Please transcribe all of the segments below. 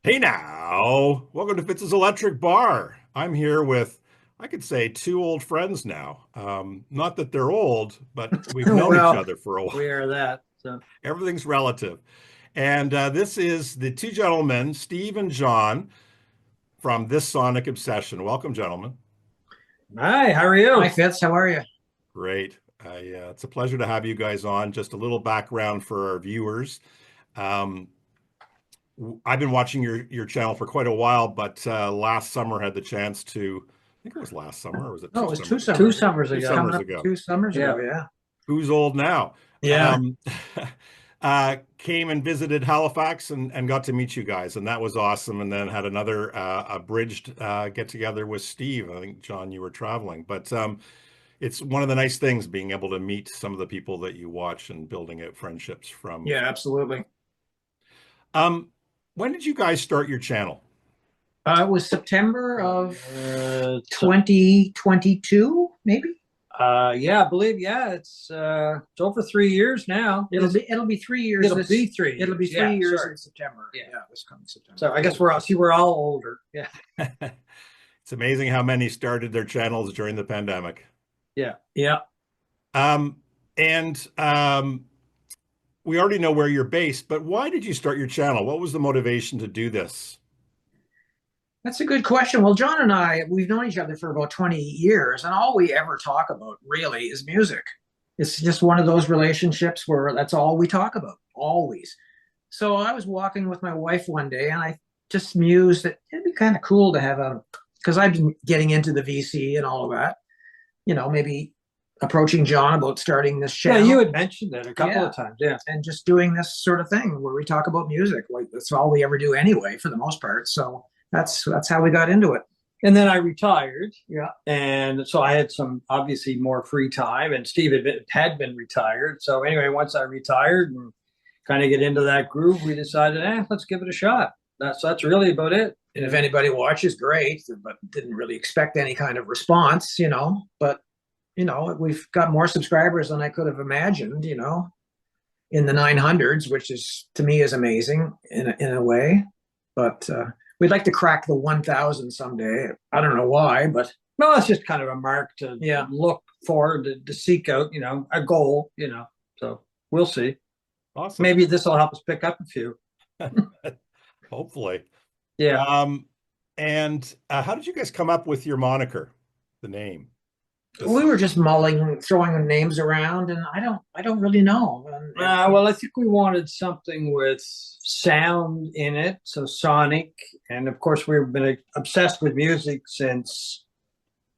Hey now, welcome to Fitz's Electric Bar. I'm here with, I could say, two old friends now. Not that they're old, but we've known each Well, other for a while. we are that. So, Everything's relative. And this is the two gentlemen, Steve and John, from This Sonic Obsession. Welcome, gentlemen. hi, how are you? Hi, Fitz. How are you? Great. It's a pleasure to have you guys on. Just a little background for our viewers. Um, I've been watching your channel for quite a while, but last summer had the chance to, I think it was last summer, or was it Oh, two it was two summers ago? Two summers. summers Two ago. Coming summers up ago. 2 summers Yeah. ago, yeah. Who's old now? Yeah. Came and visited Halifax and got to meet you guys, and that was awesome. And then had another abridged get together with Steve. I think, John, you were traveling, but it's one of the nice things being able to meet some of the people that you watch and building out friendships from. Yeah, absolutely. Um, when did you guys start your channel? It was September of Uh, 2022, maybe. yeah, I believe, it's over 3 years now. It'll be 3 years. It'll be 3 It'll be years. 3 years Sorry. in September. Yeah. Yeah, this coming September. So I guess we're all older. Yeah. It's amazing how many started their channels during the pandemic. Yeah. Yeah. Um, and we already know where you're based, but why did you start your channel? What was the motivation to do this? That's a good question. Well, John and I, we've known each other for about 20 years, and all we ever talk about really is music. It's just one of those relationships where that's all we talk about, always. So I was walking with my wife one day, and I just mused that it'd be kind of cool to have because I've been getting into the VC and all of that, maybe approaching John about starting this Yeah, channel you had mentioned that a couple Yeah. of times. Yeah. and just doing this sort of thing where we talk about music. Like that's all we ever do anyway, for the most part. So that's how we got into it. And then I retired. Yeah. And so I had some obviously more free time, and Steve had been retired. So anyway, once I retired and kind of get into that groove, we decided, let's give it a shot. That's really about it. And if anybody watches, great, but didn't really expect any kind of response, But, we've got more subscribers than I could have imagined, in the 900s, which is, to me, is amazing in a way. But we'd like to crack the 1,000 someday. I don't know why, but No, it's just kind of a mark to Yeah. look for, to seek out, a goal, So we'll see. Awesome. Maybe this will help us pick up a few. Hopefully. Yeah. And how did you guys come up with your moniker, the name? we were just mulling, throwing names around, and I don't really know. Well, I think we wanted something with sound in it, so sonic, and of course we've been obsessed with music since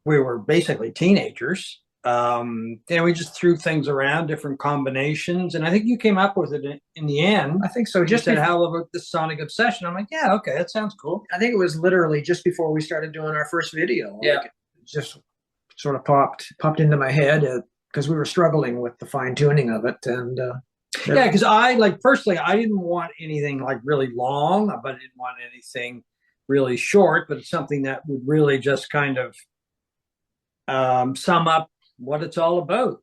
we were basically teenagers. And we just threw things around, different combinations, and I think you came up with it in the end. I think so. You Just said, before, "How about the sonic obsession?" I'm like, "Yeah, okay, that sounds cool." I think it was literally just before we started doing our first video. Yeah. Like, it just sort of popped into my head because we were struggling with the fine tuning of it, and Yeah, because personally, I didn't want anything like really long, but I didn't want anything really short, but it's something that would really just kind of sum up what it's all about,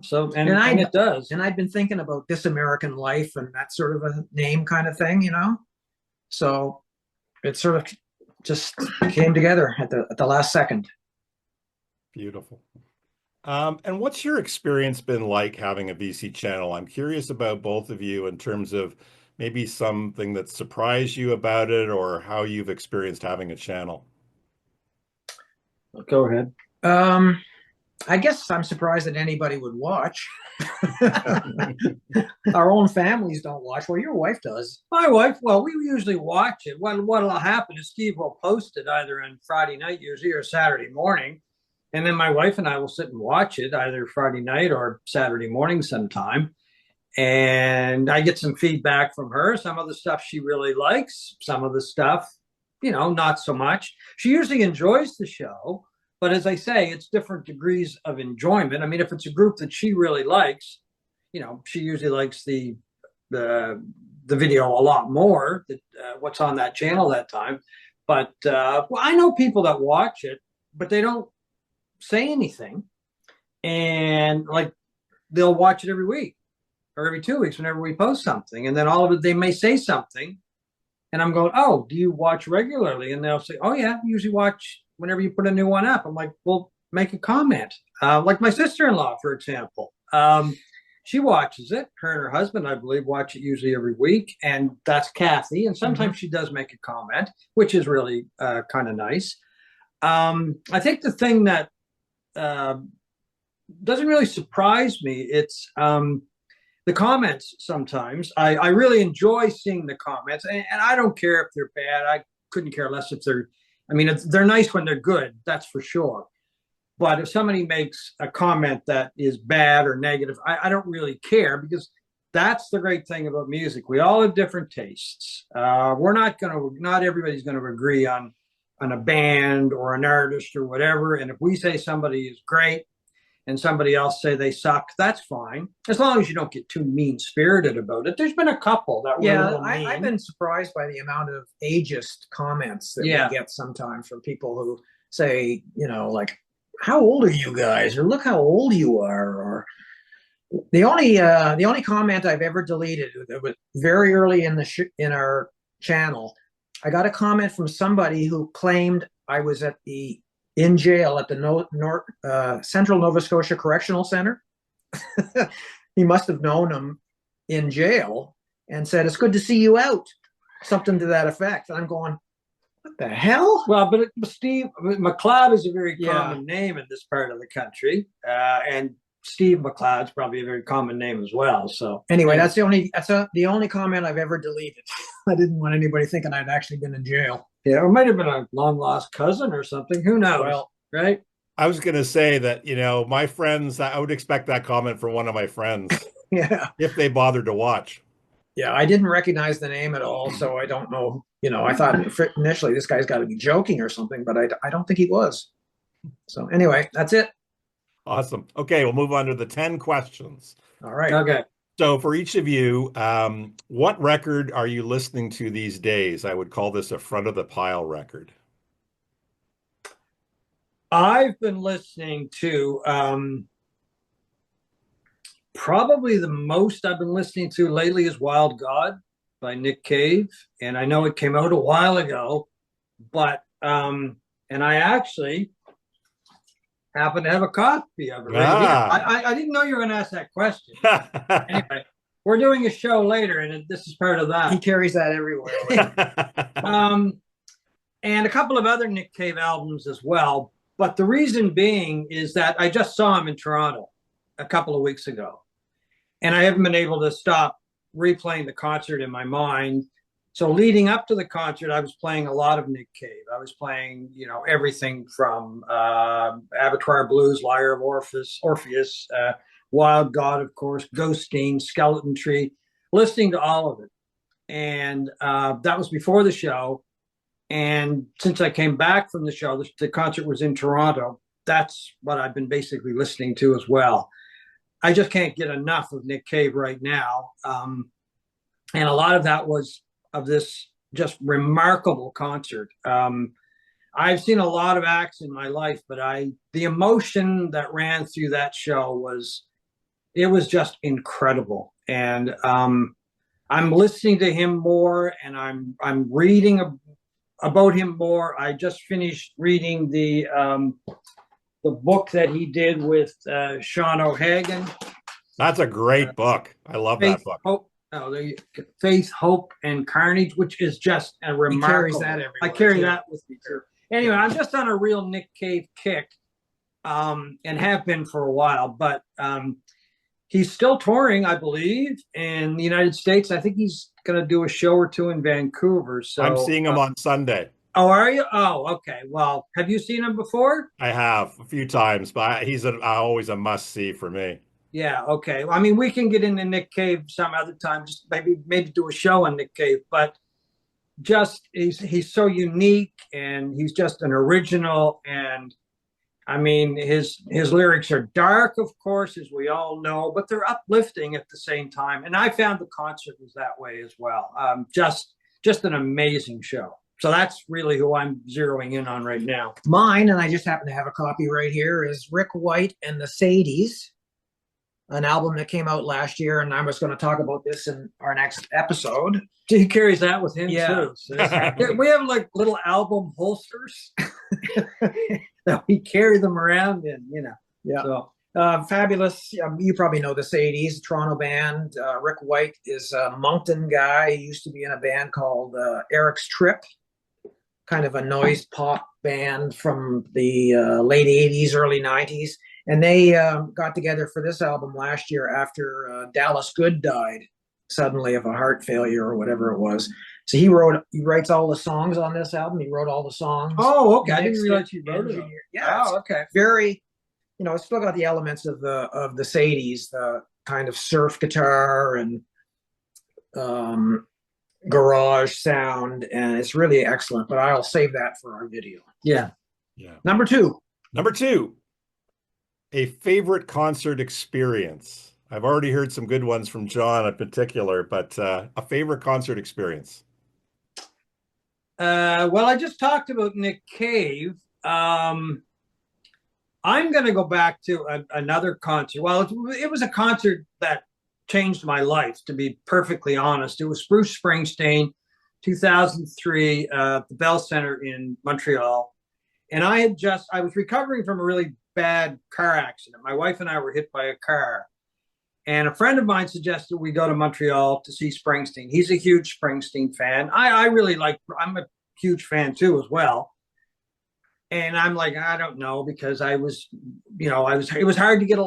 So and it does. And I'd been thinking about This American Life and that sort of a name kind of thing, So it sort of just came together at the last second. Beautiful. And what's your experience been like having a VC channel? I'm curious about both of you in terms of maybe something that surprised you about it or how you've experienced having a channel. Go ahead. I guess I'm surprised that anybody would watch. Our own families don't watch. Well, your wife does. My wife, well, we usually watch it. What'll happen is Steve will post it either on Friday night, usually, or Saturday morning. And then my wife and I will sit and watch it either Friday night or Saturday morning sometime. And I get some feedback from her. Some of the stuff she really likes, some of the stuff, not so much. She usually enjoys the show. But as I say, it's different degrees of enjoyment. I mean, if it's a group that she really likes, she usually likes the video a lot more, that what's on that channel that time. But well, I know people that watch it, but they don't say anything, and like they'll watch it every week or every 2 weeks whenever we post something, and then all of it they may say something, And I'm going, oh, do you watch regularly? And they'll say, oh, yeah, I usually watch whenever you put a new one up. I'm like, well, make a comment. Like my sister-in-law, for example. She watches it. Her and her husband, I believe, watch it usually every week. And that's Kathy. And sometimes she does make a comment, which is really kind of nice. I think the thing that doesn't really surprise me, it's the comments sometimes. I really enjoy seeing the comments, and I don't care if they're bad. I couldn't care less if they're, I mean, they're nice when they're good, that's for sure. But if somebody makes a comment that is bad or negative, I don't really care, because that's the great thing about music. We all have different tastes. Not everybody's going to agree on a band or an artist or whatever. And if we say somebody is great and somebody else say they suck, that's fine, as long as you don't get too mean-spirited about it. There's been a couple that were a little mean. I've been surprised by the amount of ageist comments that we get sometimes from people who say, like, how old are you guys? Or look how old you are. Or the only comment I've ever deleted, it was very early in our channel. I got a comment from somebody who claimed I was in jail at the Central Nova Scotia Correctional Center. He must have known him in jail and said, "It's good to see you out." Something to that effect. And I'm going, what the hell? Well, but Steve McLeod is a very common name in this part of the country, and Steve McLeod's probably a very common name as well. So anyway, that's the only comment I've ever deleted. I didn't want anybody thinking I'd actually been in jail. Yeah, or it might have been a long lost cousin or something. Who knows? Well, right? I was going to say that, my friends, I would expect that comment from one of my friends. Yeah. If they bothered to watch. Yeah, I didn't recognize the name at all, so I don't know. I thought initially this guy's got to be joking or something, but I don't think he was. So anyway, that's it. Awesome. Okay, we'll move on to the 10 questions. All right. Okay. So for each of you, what record are you listening to these days? I would call this a front of the pile record. I've been listening to probably the most I've been listening to lately is Wild God by Nick Cave. And I know it came out a while ago, but and I actually happen to have a copy of it. I didn't know you were going to ask that question. Anyway, we're doing a show later, and this is part of that. He carries that everywhere. And a couple of other Nick Cave albums as well. But the reason being is that I just saw him in Toronto a couple of weeks ago, and I haven't been able to stop replaying the concert in my mind. So leading up to the concert, I was playing a lot of Nick Cave. I was playing, everything from Abattoir Blues, Lyre of Orpheus, Wild God, of course, Ghosteen, Skeleton Tree, listening to all of it. And that was before the show. And since I came back from the show, the concert was in Toronto. That's what I've been basically listening to as well. I just can't get enough of Nick Cave right now. And a lot of that was of this just remarkable concert. I've seen a lot of acts in my life, but the emotion that ran through that show was just incredible. And I'm listening to him more, and I'm reading about him more. I just finished reading the book that he did with Sean O'Hagan. That's a great book. I love that book. Faith, Hope, and Carnage, which is just a remarkable. I carry that with me too. Anyway, I'm just on a real Nick Cave kick, and have been for a while. But he's still touring, I believe, in the United States. I think he's going to do a show or two in Vancouver. So I'm seeing him on Sunday. Oh, are you? Oh, okay. Well, have you seen him before? I have a few times, but he's always a must-see for me. Yeah, okay. I mean, we can get into Nick Cave some other time, just maybe do a show on Nick Cave, but just he's so unique, and he's just an original. And I mean, his lyrics are dark, of course, as we all know, but they're uplifting at the same time. And I found the concert was that way as well. Just an amazing show. So that's really who I'm zeroing in on right now. Mine, and I just happen to have a copy right here, is Rick White and the Sadies. an album that came out last year, and I was going to talk about this in our next episode. He carries that with him Yeah. too. So we have like little album holsters that we carry them around in, you know. Yeah. So Fabulous. You probably know the 80s, Toronto band. Rick White is a Moncton guy. He used to be in a band called Eric's Trip, kind of a noise pop band from the late 80s, early 90s. And they got together for this album last year after Dallas Good died suddenly of a heart failure or whatever it was. So he writes all the songs on this album. He wrote all the songs. oh, okay. I didn't realize you wrote it. Yeah. Oh, okay. Very, you know, it's still got the elements of the 80s, the kind of surf guitar and garage sound, and it's really excellent. But I'll save that for our video. Yeah. Yeah. Number two, a favorite concert experience. I've already heard some good ones from John in particular, but a favorite concert experience. Well, I just talked about Nick Cave. I'm going to go back to another concert. Well, it was a concert that changed my life, to be perfectly honest. It was Bruce Springsteen, 2003, at the Bell Center in Montreal. And I was recovering from a really bad car accident. My wife and I were hit by a car. And a friend of mine suggested we go to Montreal to see Springsteen. He's a huge Springsteen fan. I'm a huge fan too, as well. And I'm like, I don't know, because it was hard to get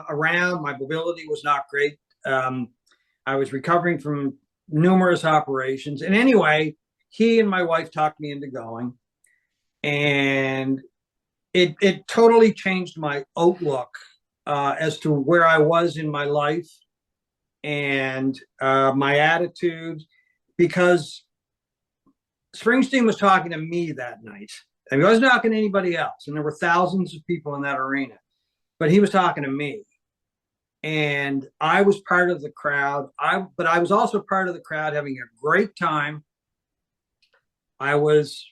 around. My mobility was not great. I was recovering from numerous operations. And anyway, he and my wife talked me into going. And it totally changed my outlook as to where I was in my life and my attitude, because Springsteen was talking to me that night. I mean, he wasn't talking to anybody else, and there were thousands of people in that arena, but he was talking to me. And I was part of the crowd. But I was also part of the crowd having a great time. I was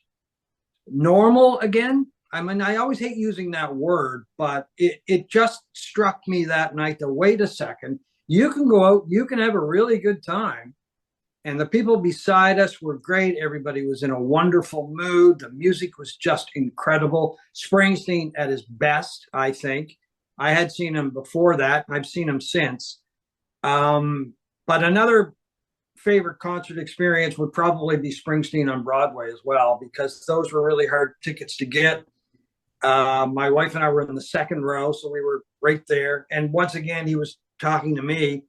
normal again. I mean, I always hate using that word, but it just struck me that night that, wait a second, you can go out, you can have a really good time. And the people beside us were great. Everybody was in a wonderful mood. The music was just incredible. Springsteen at his best, I think. I had seen him before that. I've seen him since. But another favorite concert experience would probably be Springsteen on Broadway as well, because those were really hard tickets to get. My wife and I were in the second row, so we were right there. And once again, he was talking to me.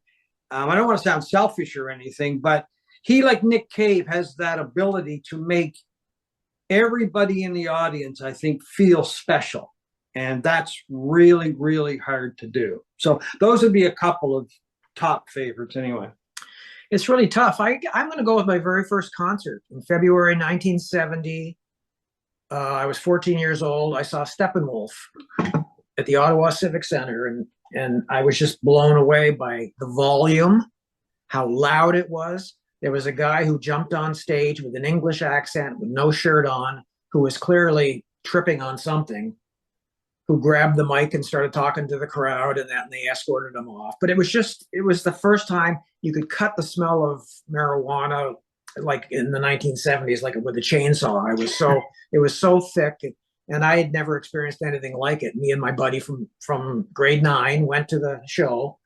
I don't want to sound selfish or anything, but he, like Nick Cave, has that ability to make everybody in the audience, I think, feel special. And that's really, really hard to do. So those would be a couple of top favorites anyway. It's really tough. I'm going to go with my very first concert in February 1970. I was 14 years old. I saw Steppenwolf at the Ottawa Civic Center, and I was just blown away by the volume, how loud it was. There was a guy who jumped on stage with an English accent with no shirt on, who was clearly tripping on something, who grabbed the mic and started talking to the crowd, and they escorted him off. But it was the first time you could cut the smell of marijuana, like in the 1970s, like with a chainsaw. It was so thick, and I had never experienced anything like it. Me and my buddy from grade 9 went to the show.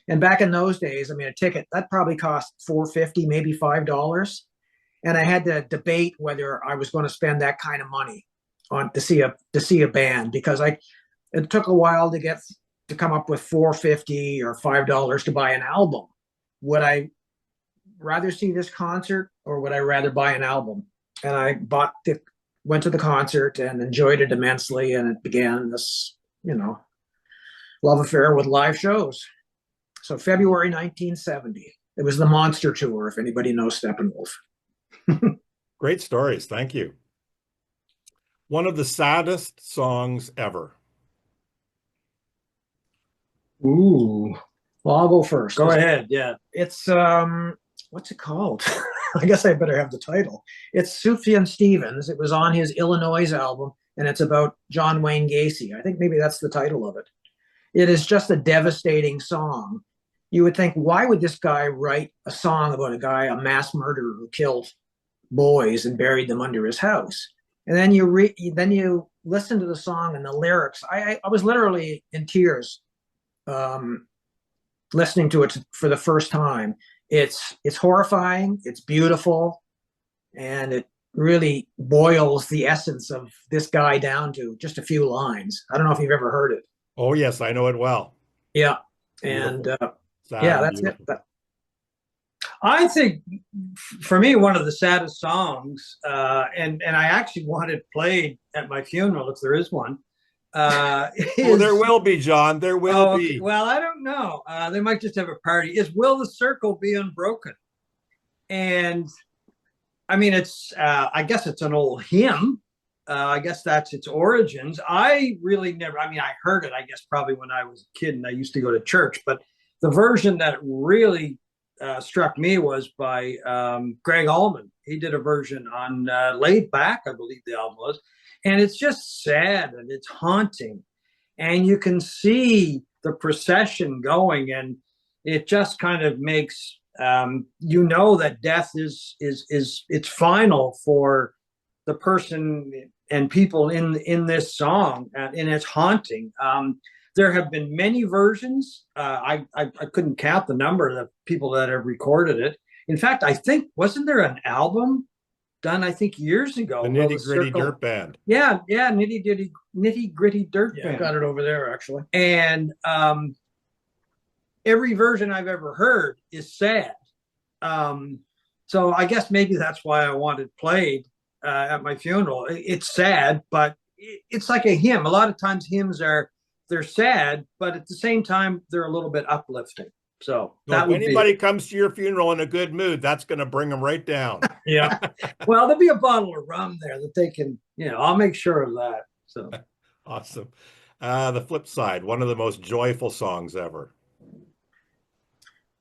And back in those days, I mean, a ticket, that probably cost $4.50, maybe $5. And I had to debate whether I was going to spend that kind of money to see a band, because it took a while to come up with $4.50 or $5 to buy an album. Would I rather see this concert, or would I rather buy an album? And I went to the concert and enjoyed it immensely. And it began this, love affair with live shows. So February 1970, it was the Monster Tour, if anybody knows Steppenwolf. Great stories. Thank you. One of the saddest songs ever. Ooh. Well, I'll go first. Go ahead. Yeah. It's, what's it called? I guess I better have the title. It's Sufjan Stevens. It was on his Illinois album, and it's about John Wayne Gacy. I think maybe that's the title of it. It is just a devastating song. You would think, why would this guy write a song about a mass murderer who killed boys and buried them under his house? And then you listen to the song and the lyrics. I was literally in tears listening to it for the first time. It's horrifying, it's beautiful, and it really boils the essence of this guy down to just a few lines. I don't know if you've ever heard it. Oh yes, I know it well. Yeah. Beautiful. And Sad yeah, and that's beautiful. it. I think for me, one of the saddest songs, and I actually want it played at my funeral if there is one. Oh, there will be, John. There will be. Okay. Well, I don't know. They might just have a party. Is "Will the Circle Be Unbroken"? And I mean, I guess it's an old hymn. I guess that's its origins. I really never. I mean, I heard it. I guess probably when I was a kid and I used to go to church. But the version that really struck me was by Greg Allman. He did a version on "Laid Back," I believe the album was, and it's just sad and it's haunting, and you can see the procession going, and it just kind of makes that death is it's final for the person and people in this song, and it's haunting. There have been many versions. I couldn't count the number of the people that have recorded it. In fact, I think wasn't there an album done? I think years ago. The Nitty Gritty Dirt Band. Yeah, Nitty Gritty Dirt Band. I've got it over there actually. And every version I've ever heard is sad. So I guess maybe that's why I want it played at my funeral. It's sad, but it's like a hymn. A lot of times hymns they're sad, but at the same time they're a little bit uplifting. So if anybody comes to your funeral in a good mood, that's going to bring them right down. Yeah. Well, there'll be a bottle of rum there that they can, I'll make sure of that. So awesome. The flip side, one of the most joyful songs ever.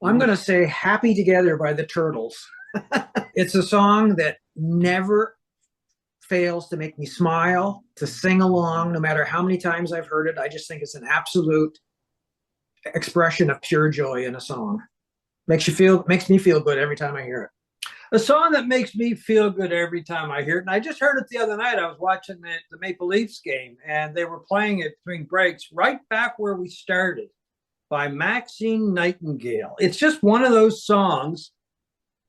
I'm going to say "Happy Together" by the Turtles. It's a song that never fails to make me smile, to sing along, no matter how many times I've heard it. I just think it's an absolute expression of pure joy in a song. Makes me feel good every time I hear it. A song that makes me feel good every time I hear it. And I just heard it the other night. I was watching the Maple Leafs game, and they were playing it between breaks, right back where we started, by Maxine Nightingale. It's just one of those songs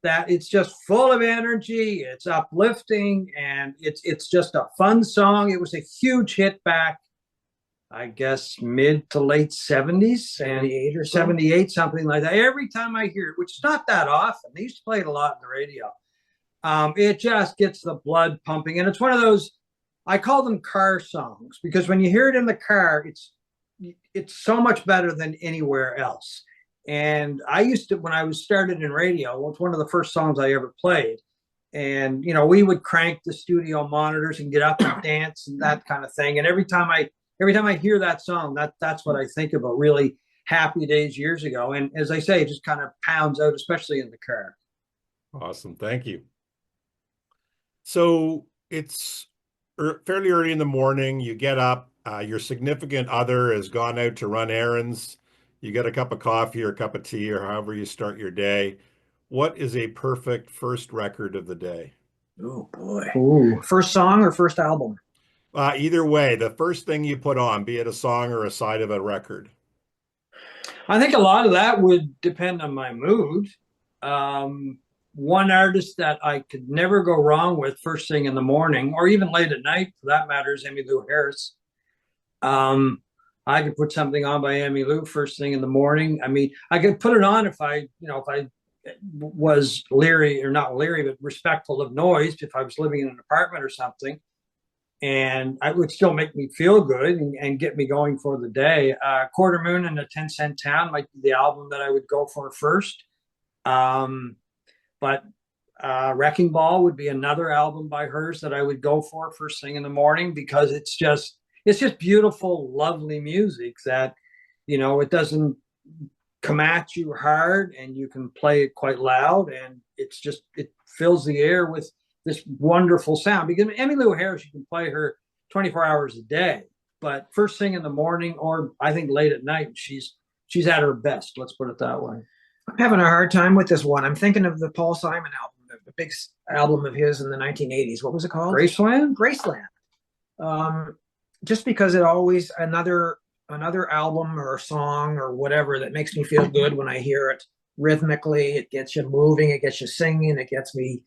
that it's just full of energy, it's uplifting, and it's just a fun song. It was a huge hit back, I guess, mid to late 70s, 78 or 78, something like that. Every time I hear it, which is not that often, they used to play it a lot on the radio, it just gets the blood pumping. And it's one of those, I call them car songs, because when you hear it in the car, it's so much better than anywhere else. And I used to, when I was started in radio, it was one of the first songs I ever played. And, we would crank the studio monitors and get up and dance and that kind of thing. And every time I hear that song, that's what I think about, really happy days years ago. And as I say, it just kind of pounds out, especially in the car. Awesome. Thank you. So it's fairly early in the morning. You get up, your significant other has gone out to run errands. You get a cup of coffee or a cup of tea or however you start your day. What is a perfect first record of the day? Oh boy. Ooh. First song or first album? Either way, the first thing you put on, be it a song or a side of a record. I think a lot of that would depend on my mood. One artist that I could never go wrong with first thing in the morning, or even late at night for that matter, is Emmylou Harris. I could put something on by Emmylou first thing in the morning. I mean, I could put it on if I was leery, or not leery, but respectful of noise, if I was living in an apartment or something. And it would still make me feel good and get me going for the day. Quarter Moon and a 10-Cent Town might be the album that I would go for first. But Wrecking Ball would be another album by hers that I would go for first thing in the morning, because it's just beautiful, lovely music that, it doesn't come at you hard, and you can play it quite loud, and it fills the air with this wonderful sound. Because Emmylou Harris, you can play her 24 hours a day, but first thing in the morning, or I think late at night, she's at her best. Let's put it that way. I'm having a hard time with this one. I'm thinking of the Paul Simon album, the big album of his in the 1980s. What was it called? Graceland. Graceland. Just because it always another album or song or whatever that makes me feel good when I hear it rhythmically. It gets you moving, it gets you singing, it gets me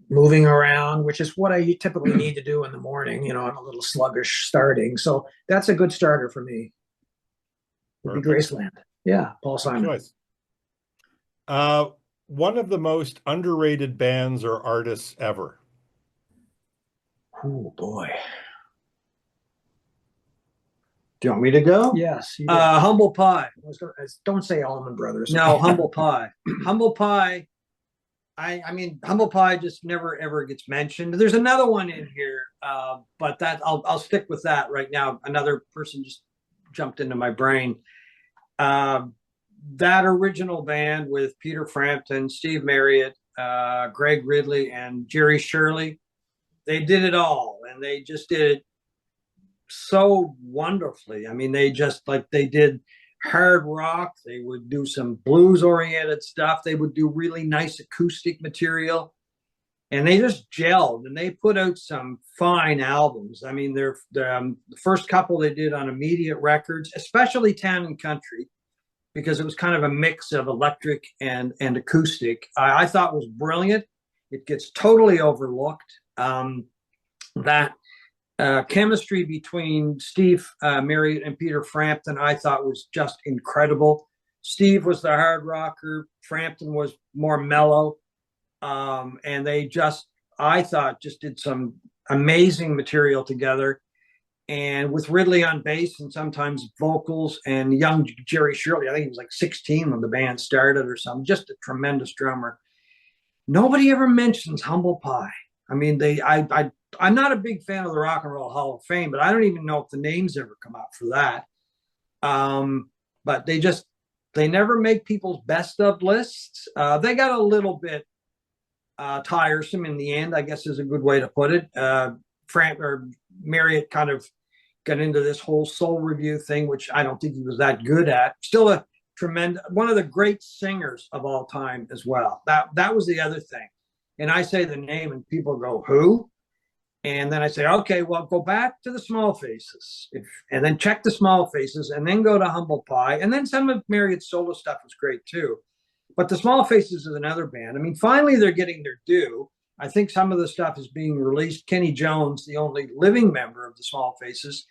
moving around, which is what I typically need to do in the morning. You know, I'm a little sluggish starting, so that's a good starter for me. Would be Graceland. Yeah, Paul Simon. Choice. One of the most underrated bands or artists ever. Oh boy. Do you want me to go? Yes. Humble Pie. Don't say Allman Brothers. No, Humble Pie. Humble Pie. I mean, Humble Pie just never ever gets mentioned. There's another one in here, but that I'll stick with that right now. Another person just jumped into my brain. That original band with Peter Frampton, Steve Marriott, Greg Ridley, and Jerry Shirley, they did it all, and they just did it so wonderfully. I mean, they did hard rock, they would do some blues oriented stuff, they would do really nice acoustic material, and they just gelled, and they put out some fine albums. I mean, the first couple they did on Immediate Records, especially Town and Country, because it was kind of a mix of electric and acoustic, I thought was brilliant. It gets totally overlooked. That chemistry between Steve Marriott and Peter Frampton, I thought, was just incredible. Steve was the hard rocker, Frampton was more mellow, and they just, I thought, just did some amazing material together. And with Ridley on bass and sometimes vocals, and young Jerry Shirley, I think he was like 16 when the band started or something, just a tremendous drummer. Nobody ever mentions Humble Pie. I mean, I'm not a big fan of the Rock and Roll Hall of Fame, but I don't even know if the names ever come out for that. But they never make people's best of lists. They got a little bit tiresome in the end, I guess is a good way to put it. Marriott kind of got into this whole soul review thing, which I don't think he was that good at. Still a tremendous, one of the great singers of all time as well. That was the other thing. And I say the name and people go, who? And then I say, okay, well, go back to the Small Faces, and then check the Small Faces, and then go to Humble Pie. And then some of Marriott's solo stuff was great too. But the Small Faces is another band. I mean, finally they're getting their due. I think some of the stuff is being released. Kenny Jones, the only living member of the Small Faces,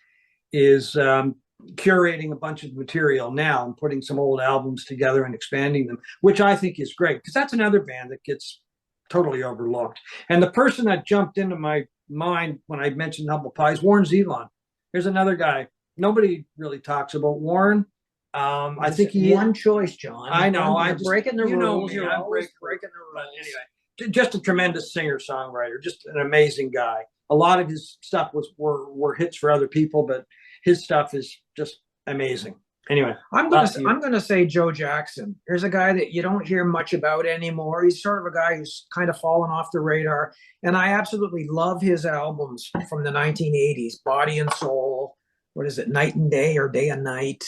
is curating a bunch of material now and putting some old albums together and expanding them, which I think is great, because that's another band that gets totally overlooked. And the person that jumped into my mind when I mentioned Humble Pie is Warren Zevon. There's another guy nobody really talks about. Warren. I think he one choice, John. I know. I'm breaking the rules. You're always breaking the rules. Anyway, just a tremendous singer-songwriter, just an amazing guy. A lot of his stuff were hits for other people, but his stuff is just amazing. Anyway, I'm gonna say Joe Jackson. There's a guy that you don't hear much about anymore. He's sort of a guy who's kind of fallen off the radar, and I absolutely love his albums from the 1980s. Body and Soul. What is it? Night and Day or Day and Night.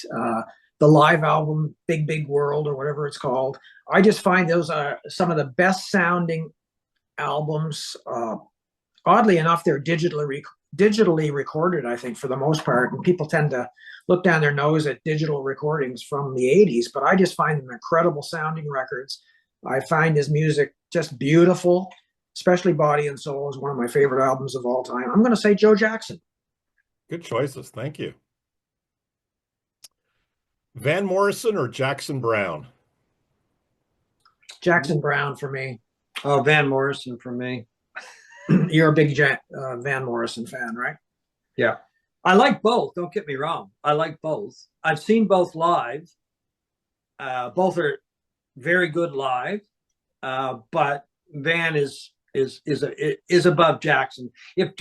The live album, Big Big World, or whatever it's called. I just find those are some of the best sounding albums. Oddly enough, they're digitally recorded, I think, for the most part. And people tend to look down their nose at digital recordings from the 80s, but I just find them incredible sounding records. I find his music just beautiful, especially Body and Soul is one of my favorite albums of all time. I'm going to say Joe Jackson. Good choices. Thank you. Van Morrison or Jackson Browne? Jackson Browne for me. Oh, Van Morrison for me. You're a big Van Morrison fan, right? Yeah. I like both. Don't get me wrong. I like both. I've seen both live. Both are very good live. But Van is above Jackson. If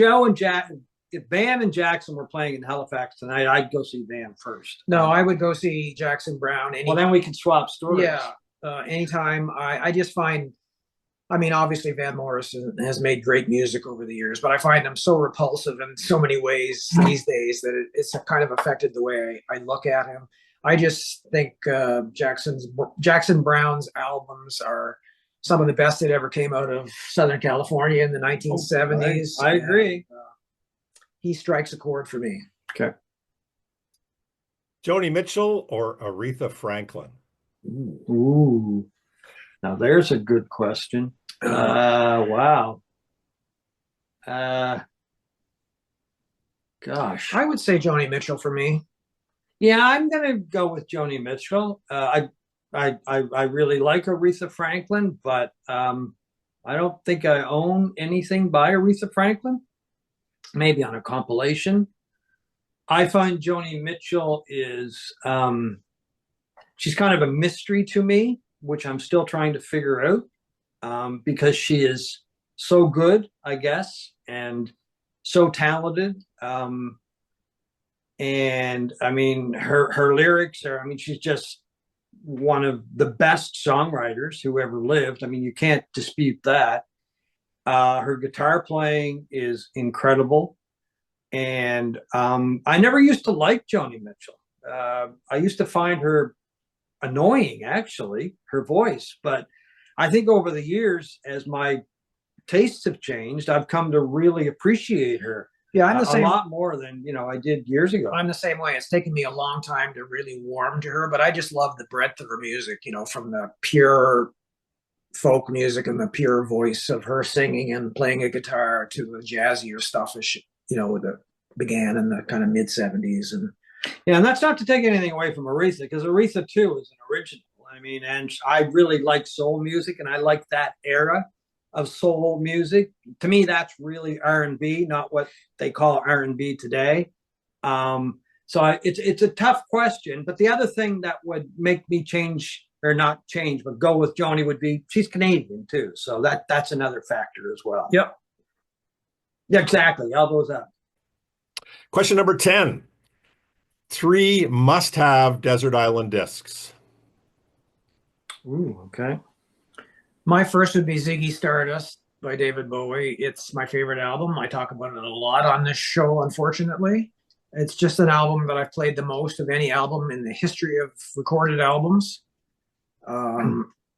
Van and Jackson were playing in Halifax tonight, I'd go see Van first. No, I would go see Jackson Browne. Well, then we can swap stories. Yeah. Anytime. I just find I mean, obviously Van Morrison has made great music over the years, but I find him so repulsive in so many ways these days that it's kind of affected the way I look at him. I just think Jackson Brown's albums are some of the best that ever came out of Southern California in the 1970s. I agree. He strikes a chord for me. Okay. Joni Mitchell or Aretha Franklin? Ooh. Now there's a good question. Wow. Gosh. I would say Joni Mitchell for me. Yeah, I'm gonna go with Joni Mitchell. I really like Aretha Franklin, but I don't think I own anything by Aretha Franklin. Maybe on a compilation. I find Joni Mitchell is she's kind of a mystery to me, which I'm still trying to figure out because she is so good, I guess, and so talented. And I mean, her lyrics are, I mean, she's just one of the best songwriters who ever lived. I mean, you can't dispute that. Her guitar playing is incredible. And I never used to like Joni Mitchell. I used to find her annoying, actually, her voice. But I think over the years, as my tastes have changed, I've come to really appreciate her. Yeah, I'm the same. A lot more than I did years ago. I'm the same way. It's taken me a long time to really warm to her, but I just love the breadth of her music. From the pure folk music and the pure voice of her singing and playing a guitar to the jazzier stuff that began in the kind of mid 70s. And that's not to take anything away from Aretha, because Aretha too is an original. I mean, and I really like soul music, and I like that era of soul music. To me, that's really R&B, not what they call R&B today. So it's a tough question. But the other thing that would make me change, or not change, but go with Joni would be she's Canadian too. So that's another factor as well. Yep. Yeah, exactly. Elbows up. Question number 10. 3 must-have desert island discs. Ooh, okay. My first would be Ziggy Stardust by David Bowie. It's my favorite album. I talk about it a lot on this show, unfortunately. It's just an album that I've played the most of any album in the history of recorded albums.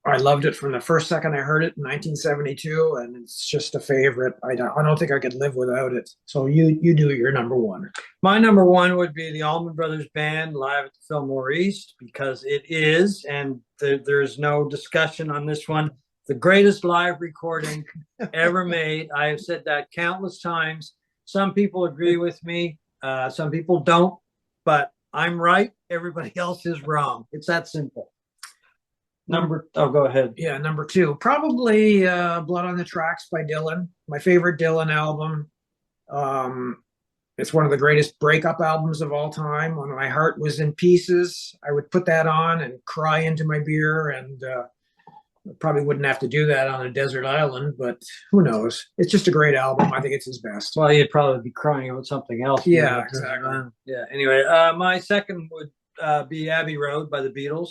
I loved it from the first second I heard it in 1972, and it's just a favorite. I don't think I could live without it. So you do your number one. My number one would be the Allman Brothers Band live at the Fillmore East, because it is, and there's no discussion on this one, the greatest live recording ever made. I have said that countless times. Some people agree with me. Some people don't, but I'm right. Everybody else is wrong. It's that simple. Go ahead. Yeah, number 2, probably Blood on the Tracks by Dylan. My favorite Dylan album. It's one of the greatest breakup albums of all time. When my heart was in pieces, I would put that on and cry into my beer, and probably wouldn't have to do that on a desert island, but who knows? It's just a great album. I think it's his best. Well, you'd probably be crying about something else. Yeah, exactly. Yeah. Anyway, my second would be Abbey Road by the Beatles.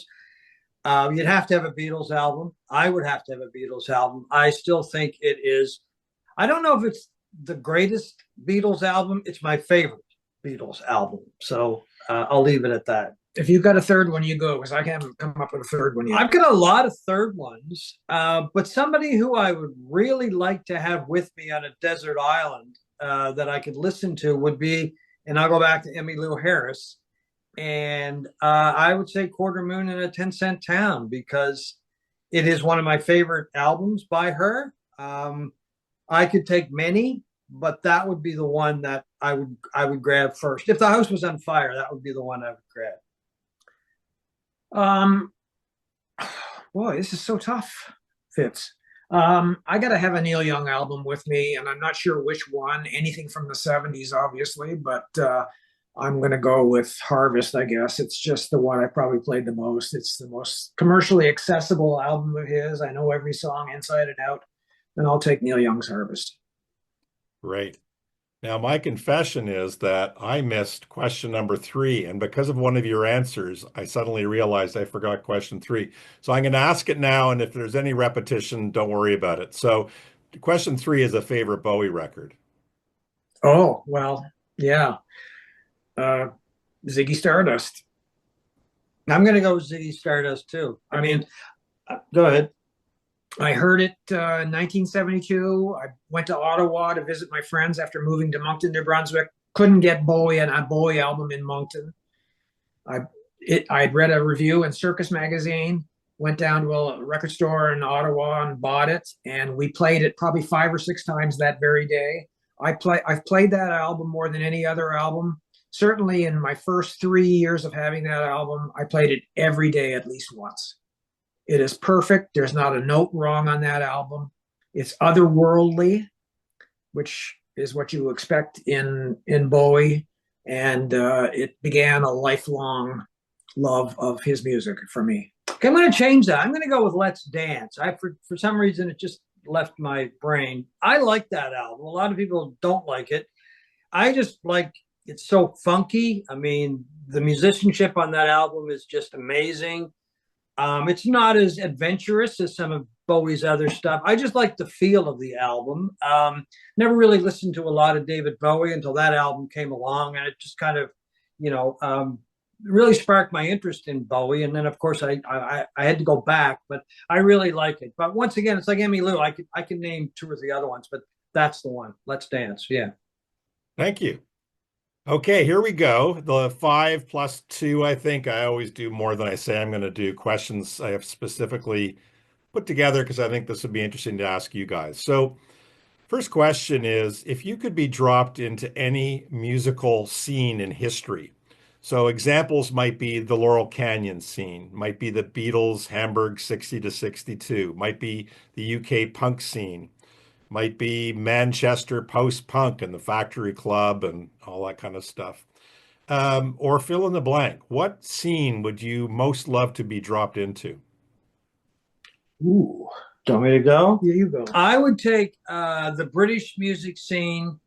You'd have to have a Beatles album. I would have to have a Beatles album. I still think it is. I don't know if it's the greatest Beatles album. It's my favorite Beatles album. So I'll leave it at that. If you've got a third one, you go, because I haven't come up with a third one yet. I've got a lot of third ones, but somebody who I would really like to have with me on a desert island that I could listen to would be, and I'll go back to Emmylou Harris, and I would say Quarter Moon in a 10-Cent Town, because it is one of my favorite albums by her. I could take many, but that would be the one that I would grab first. If the house was on fire, that would be the one I would grab. Boy, this is so tough, Fitz. I got to have a Neil Young album with me, and I'm not sure which one. Anything from the 70s, obviously, but I'm going to go with Harvest, I guess. It's just the one I probably played the most. It's the most commercially accessible album of his. I know every song inside and out, and I'll take Neil Young's Harvest. Right. Now, my confession is that I missed question number three, and because of one of your answers, I suddenly realized I forgot question three. So I'm going to ask it now, and if there's any repetition, don't worry about it. So, question three is a favorite Bowie record. Oh, well, yeah. Uh, Ziggy Stardust. I'm going to go with Ziggy Stardust too. I mean, Go ahead. I heard it in 1972. I went to Ottawa to visit my friends after moving to Moncton, New Brunswick. Couldn't get Bowie and a Bowie album in Moncton. I'd read a review in Circus magazine, went down to a record store in Ottawa and bought it, and we played it probably 5 or 6 times that very day. I've played that album more than any other album. Certainly in my first 3 years of having that album, I played it every day at least once. It is perfect. There's not a note wrong on that album. It's otherworldly, which is what you expect in Bowie, and it began a lifelong love of his music for me. Okay, I'm going to change that. I'm going to go with Let's Dance. For some reason it just left my brain. I like that album. A lot of people don't like it. I just like it's so funky. I mean, the musicianship on that album is just amazing. It's not as adventurous as some of Bowie's other stuff. I just like the feel of the album. Never really listened to a lot of David Bowie until that album came along, and it just kind of, really sparked my interest in Bowie. And then, of course, I had to go back, but I really like it. But once again, it's like Emmylou. I can name two or three other ones, but that's the one. Let's Dance. Yeah. Thank you. Okay, here we go. The 5 + 2. I think I always do more than I say I'm going to do. Questions I have specifically put together because I think this would be interesting to ask you guys. So, first question is, if you could be dropped into any musical scene in history. So examples might be the Laurel Canyon scene, might be the Beatles Hamburg 60 to 62, might be the UK punk scene, might be Manchester post-punk and the Factory Club and all that kind of stuff. Or fill in the blank. What scene would you most love to be dropped into? Ooh, Do you want me to go? yeah, you go. I would take the British music scene,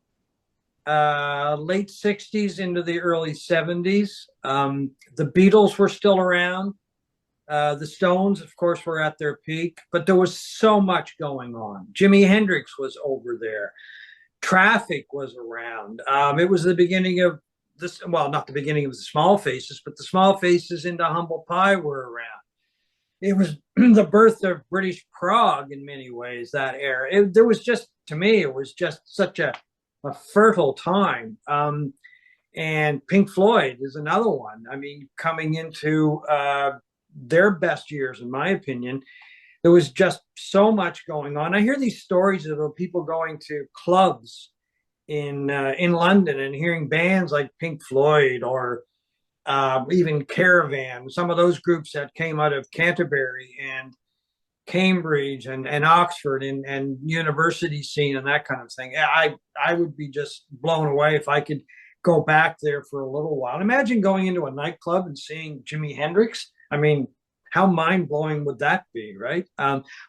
late 60s into the early 70s. The Beatles were still around. The Stones, of course, were at their peak, but there was so much going on. Jimi Hendrix was over there. Traffic was around. It was the beginning of this, well, not the beginning of the Small Faces, but the Small Faces into Humble Pie were around. It was the birth of British prog in many ways, that era. There was just, to me, it was just such a fertile time. And Pink Floyd is another one. I mean, coming into their best years, in my opinion, there was just so much going on. I hear these stories of people going to clubs in London and hearing bands like Pink Floyd or even Caravan, some of those groups that came out of Canterbury and Cambridge and Oxford and university scene and that kind of thing. I would be just blown away if I could go back there for a little while. Imagine going into a nightclub and seeing Jimi Hendrix. I mean, how mind-blowing would that be, right?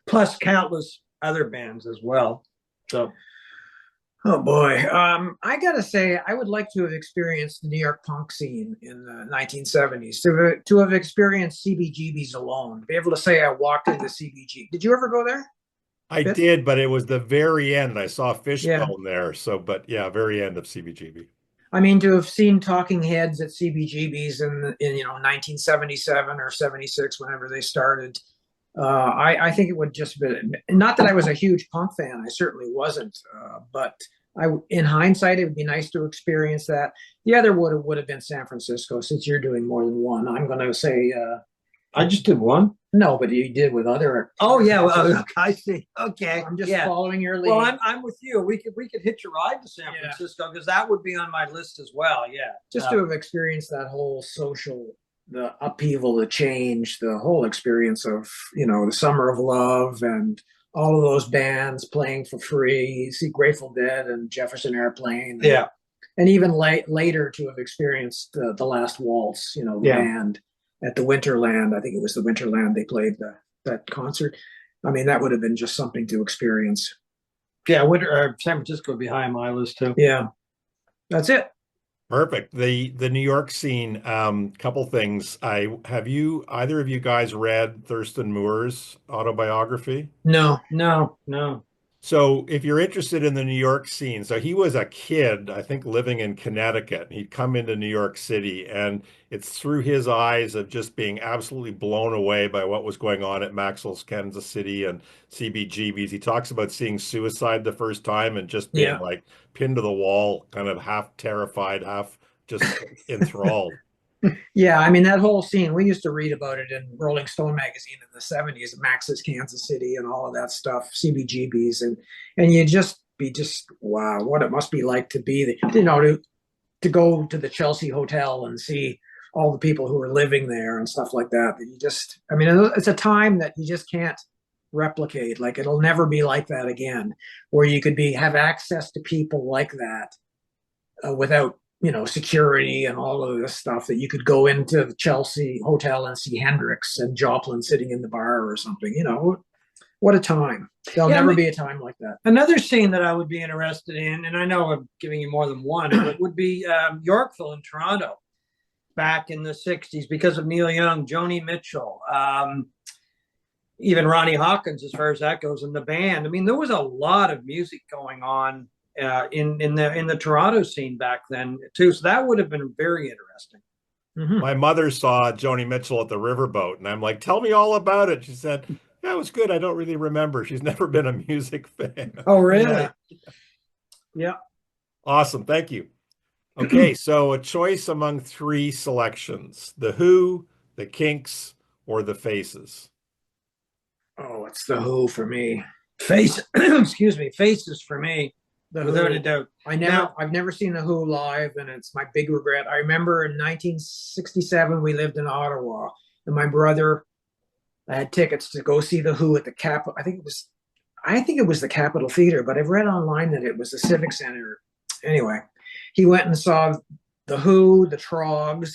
Plus countless other bands as well. So, Oh boy. I gotta say, I would like to have experienced the New York punk scene in the 1970s, to have experienced CBGBs alone, to be able to say I walked into CBG. Did you ever go there? I Fitz? did, but it was the very end. I saw Yeah. Fishbone there. So, but yeah, very end of CBGB. I mean, to have seen Talking Heads at CBGBs in 1977 or 76, whenever they started, I think it would just be, not that I was a huge punk fan, I certainly wasn't, but in hindsight, it would be nice to experience that. The other would have been San Francisco, since you're doing more than one. I'm going to say I just did one. no, but you did with other. Oh yeah, well, I see. Okay, I'm just yeah. following your lead. Well, I'm with you. We could hitch a ride to San Yeah. Francisco because that would be on my list as well. Yeah, Just to have experienced that whole social, the upheaval, the change, the whole experience of, the Summer of Love and all of those bands playing for free. You see Grateful Dead and Jefferson Airplane. yeah. And even later to have experienced the Last Waltz, the Yeah. band at the Winterland. I think it was the Winterland they played that concert. I mean, that would have been just something to experience. Yeah, San Francisco would be high on my list too. Yeah. That's it. Perfect. The New York scene, couple things. I have you either of you guys read Thurston Moore's autobiography? No. No, no. So if you're interested in the New York scene, so he was a kid, I think, living in Connecticut. He'd come into New York City, and it's through his eyes of just being absolutely blown away by what was going on at Maxwell's Kansas City and CBGB's. He talks about seeing Suicide the first time and just being Yeah. like pinned to the wall, kind of half terrified, half just enthralled. Yeah, I mean that whole scene, we used to read about it in Rolling Stone magazine in the 70s, Max's Kansas City and all of that stuff, CBGBs, and you just be just wow, what it must be like to be the, to go to the Chelsea Hotel and see all the people who are living there and stuff like that. That you just, I mean, it's a time that you just can't replicate. Like it'll never be like that again, where you could be have access to people like that without security and all of this stuff, that you could go into the Chelsea Hotel and see Hendrix and Joplin sitting in the bar or something. What a time. There'll Yeah, never be a time like that. another scene that I would be interested in, and I know I'm giving you more than one, but would be Yorkville in Toronto back in the 60s because of Neil Young, Joni Mitchell, even Ronnie Hawkins, as far as that goes, in the band. I mean, there was a lot of music going on in the Toronto scene back then too. So that would have been very interesting. Mm-hmm. My mother saw Joni Mitchell at the Riverboat, and I'm like, tell me all about it. She said, yeah, it was good. I don't really remember. She's never been a music fan. Oh, really? Yeah. Yeah. Awesome. Thank you. Okay, so a choice among three selections: The Who, The Kinks, or The Faces. Oh, it's the Who for me. Face, excuse me, Faces for me, The without Who. a doubt. I've never seen the Who live, and it's my big regret. I remember in 1967 we lived in Ottawa, and my brother had tickets to go see the Who at the Capitol. I think it was the Capitol Theater, but I've read online that it was the Civic Center. Anyway, he went and saw the Who, the Trogs,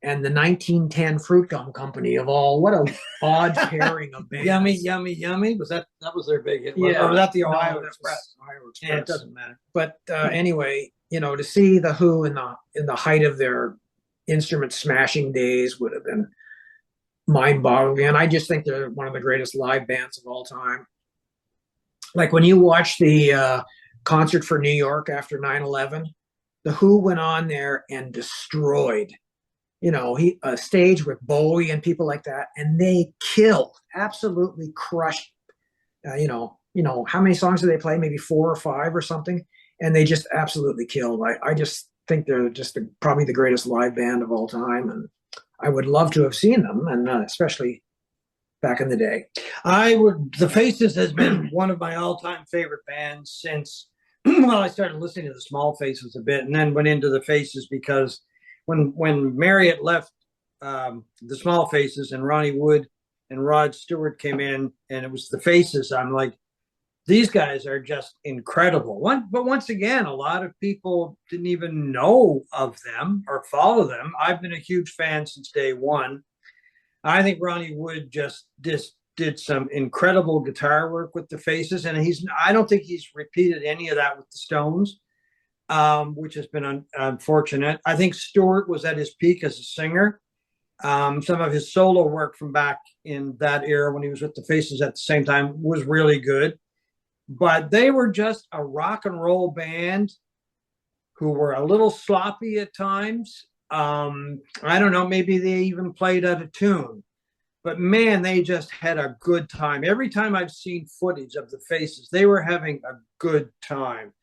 and the 1910 Fruit Gum Company of all. What a odd pairing of bands. Yummy, yummy, yummy. That was their big hit? Yeah. Or was that the No, Ohio that Express? was Ohio Express. Yeah, it doesn't matter. But anyway, to see the Who in the height of their instrument smashing days would have been mind-boggling. And I just think they're one of the greatest live bands of all time. Like when you watch the concert for New York after 9/11, the Who went on there and destroyed. A stage with Bowie and people like that, and they killed, absolutely crushed. How many songs did they play? Maybe 4 or 5 or something, and they just absolutely killed. I just think they're just probably the greatest live band of all time, and I would love to have seen them, and especially back in the day. The Faces has been one of my all-time favorite bands since well, I started listening to the Small Faces a bit, and then went into the Faces because when Marriott left the Small Faces and Ronnie Wood and Rod Stewart came in, and it was the Faces, I'm like, these guys are just incredible. But once again, a lot of people didn't even know of them or follow them. I've been a huge fan since day one. I think Ronnie Wood just did some incredible guitar work with the Faces, and I don't think he's repeated any of that with the Stones. Which has been unfortunate. I think Stewart was at his peak as a singer. Some of his solo work from back in that era when he was with the Faces at the same time was really good. But they were just a rock and roll band who were a little sloppy at times. I don't know, maybe they even played out of tune. But man, they just had a good time. Every time I've seen footage of the Faces, they were having a good time.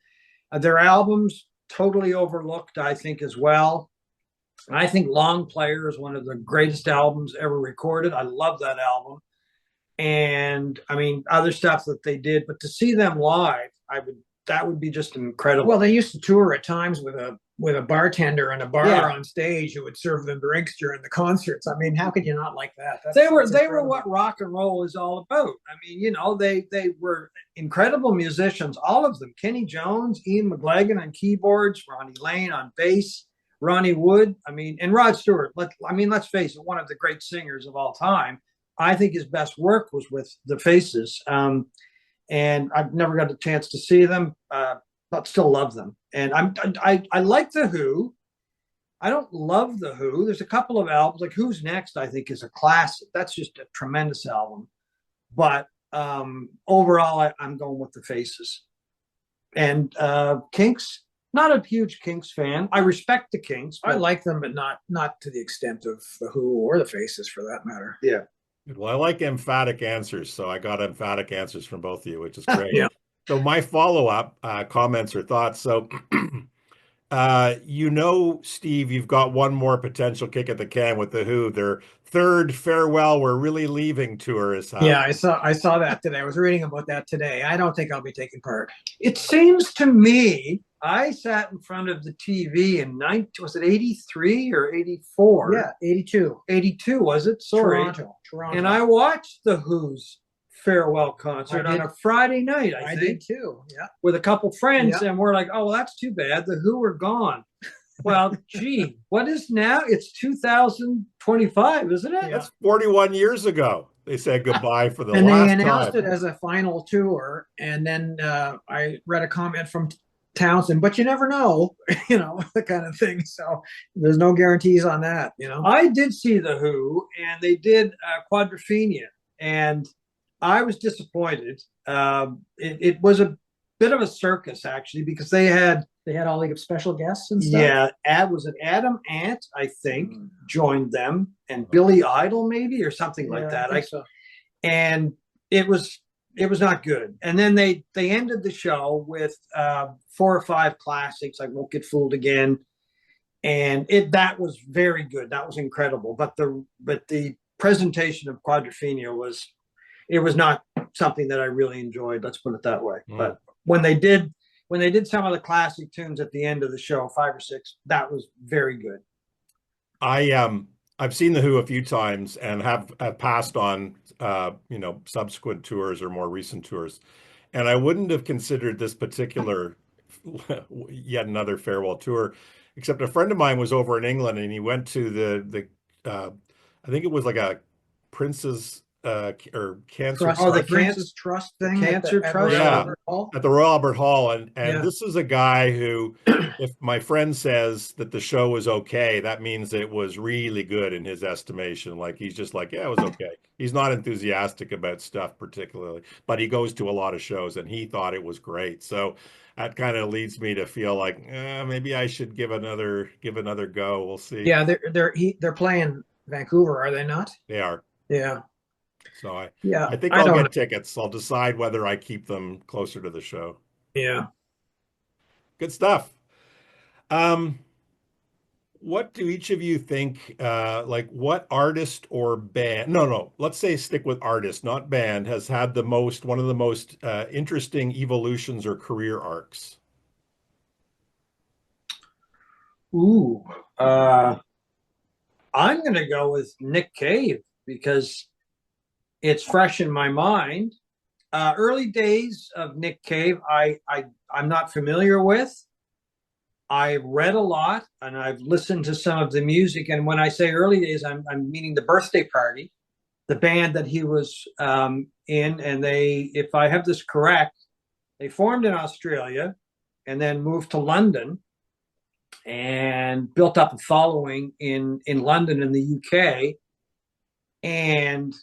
Their albums, totally overlooked, I think, as well. I think Long Player is one of the greatest albums ever recorded. I love that album. And I mean, other stuff that they did, but to see them live, that would be just incredible. Well, they used to tour at times with a bartender and a bar on stage who would serve them drinks during the concerts. I mean, how could you not like that? They were what rock and roll is all about. I mean, they were incredible musicians, all of them. Kenny Jones, Ian McGlagan on keyboards, Ronnie Lane on bass, Ronnie Wood. I mean, and Rod Stewart. Let's face it, one of the great singers of all time. I think his best work was with the Faces. And I've never got a chance to see them. but still love them. And I like the Who. I don't love the Who. There's a couple of albums like Who's Next, I think, is a classic. That's just a tremendous album. But overall, I'm going with the Faces. And Kinks, not a huge Kinks fan. I respect the Kinks. I like them, but not to the extent of the Who or the Faces, for that matter. Yeah. Well, I like emphatic answers, so I got emphatic answers from both of you, which is great. Yeah. So my follow-up comments or thoughts. So, Steve, you've got one more potential kick at the can with the Who. Their third farewell, we're really leaving tour is happening. Yeah, I saw that today. I was reading about that today. I don't think I'll be taking part. It seems to me, I sat in front of the TV in was it 83 or 84? Yeah, 82. 82, was it? Sorry. Toronto. And I watched the Who's farewell concert on a Friday night, I think. did too, yeah. With a couple friends, Yeah. and we're like, oh, well, that's too bad. The Who are gone. Well, gee, what is now? It's 2025, isn't it? Yeah. That's 41 years ago. They said goodbye for the And last they announced time. it as a final tour, and then I read a comment from Townsend, but you never know, the kind of thing. So there's no guarantees on that, I did see the Who, and they did Quadrophenia, and I was disappointed. It was a bit of a circus, actually, because they had all the special guests and stuff. Yeah, was it Adam Ant, I think, joined them, and Billy Idol maybe, or something like that. I think so. And it was not good. And then they ended the show with 4 or 5 classics like Won't Get Fooled Again, and that was very good. That was incredible. But the presentation of Quadrophenia was not something that I really enjoyed. Let's put it that way. But when they did some of the classic tunes at the end of the show, 5 or 6, that was very good. I've seen the Who a few times and have passed on subsequent tours or more recent tours, and I wouldn't have considered this particular yet another farewell tour, except a friend of mine was over in England and he went to the I think it was like a Prince's or cancer Trust, the Prince's Trust thing, Cancer Trust, at the Royal Albert Hall, and Yeah. This is a guy who, if my friend says that the show was okay, that means it was really good in his estimation. Like he's just like, yeah, it was okay. He's not enthusiastic about stuff particularly, but he goes to a lot of shows and he thought it was great. So that kind of leads me to feel like maybe I should give another go. We'll see. Yeah, they're playing Vancouver, are they not? They are. Yeah. So I think I I'll don't- get tickets. I'll decide whether I keep them closer to the show. Yeah. Good stuff. What do each of you think, like what artist or band, no, let's say stick with artist, not band, has had one of the most interesting evolutions or career arcs? Ooh, I'm going to go with Nick Cave because it's fresh in my mind. Early days of Nick Cave, I'm not familiar with. I've read a lot and I've listened to some of the music. And when I say early days, I'm meaning the Birthday Party, the band that he was in. And they, if I have this correct, they formed in Australia and then moved to London and built up a following in London and the UK. And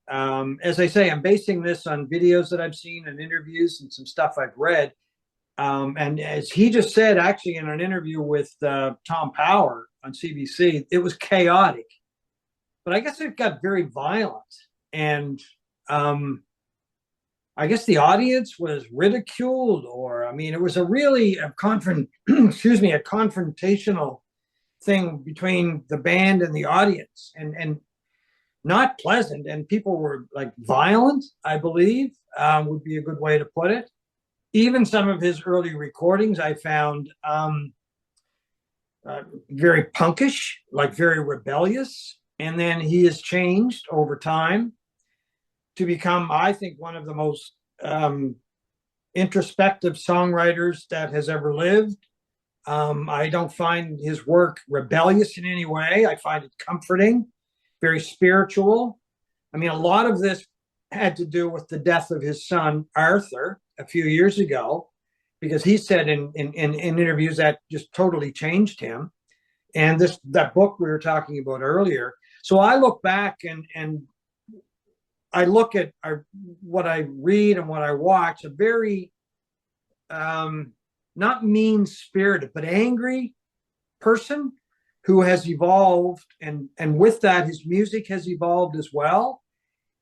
as I say, I'm basing this on videos that I've seen and interviews and some stuff I've read. And as he just said, actually, in an interview with Tom Power on CBC, it was chaotic. But I guess it got very violent. And I guess the audience was ridiculed, or, I mean, it was a confrontational thing between the band and the audience, and not pleasant. And people were like violent, I believe, would be a good way to put it. Even some of his early recordings I found very punkish, like very rebellious. And then he has changed over time to become, I think, one of the most introspective songwriters that has ever lived. I don't find his work rebellious in any way. I find it comforting, very spiritual. I mean, a lot of this had to do with the death of his son, Arthur, a few years ago. because he said in interviews that just totally changed him. And that book we were talking about earlier. So I look back and I look at what I read and what I watch, a very not mean spirited, but angry person who has evolved, and with that, his music has evolved as well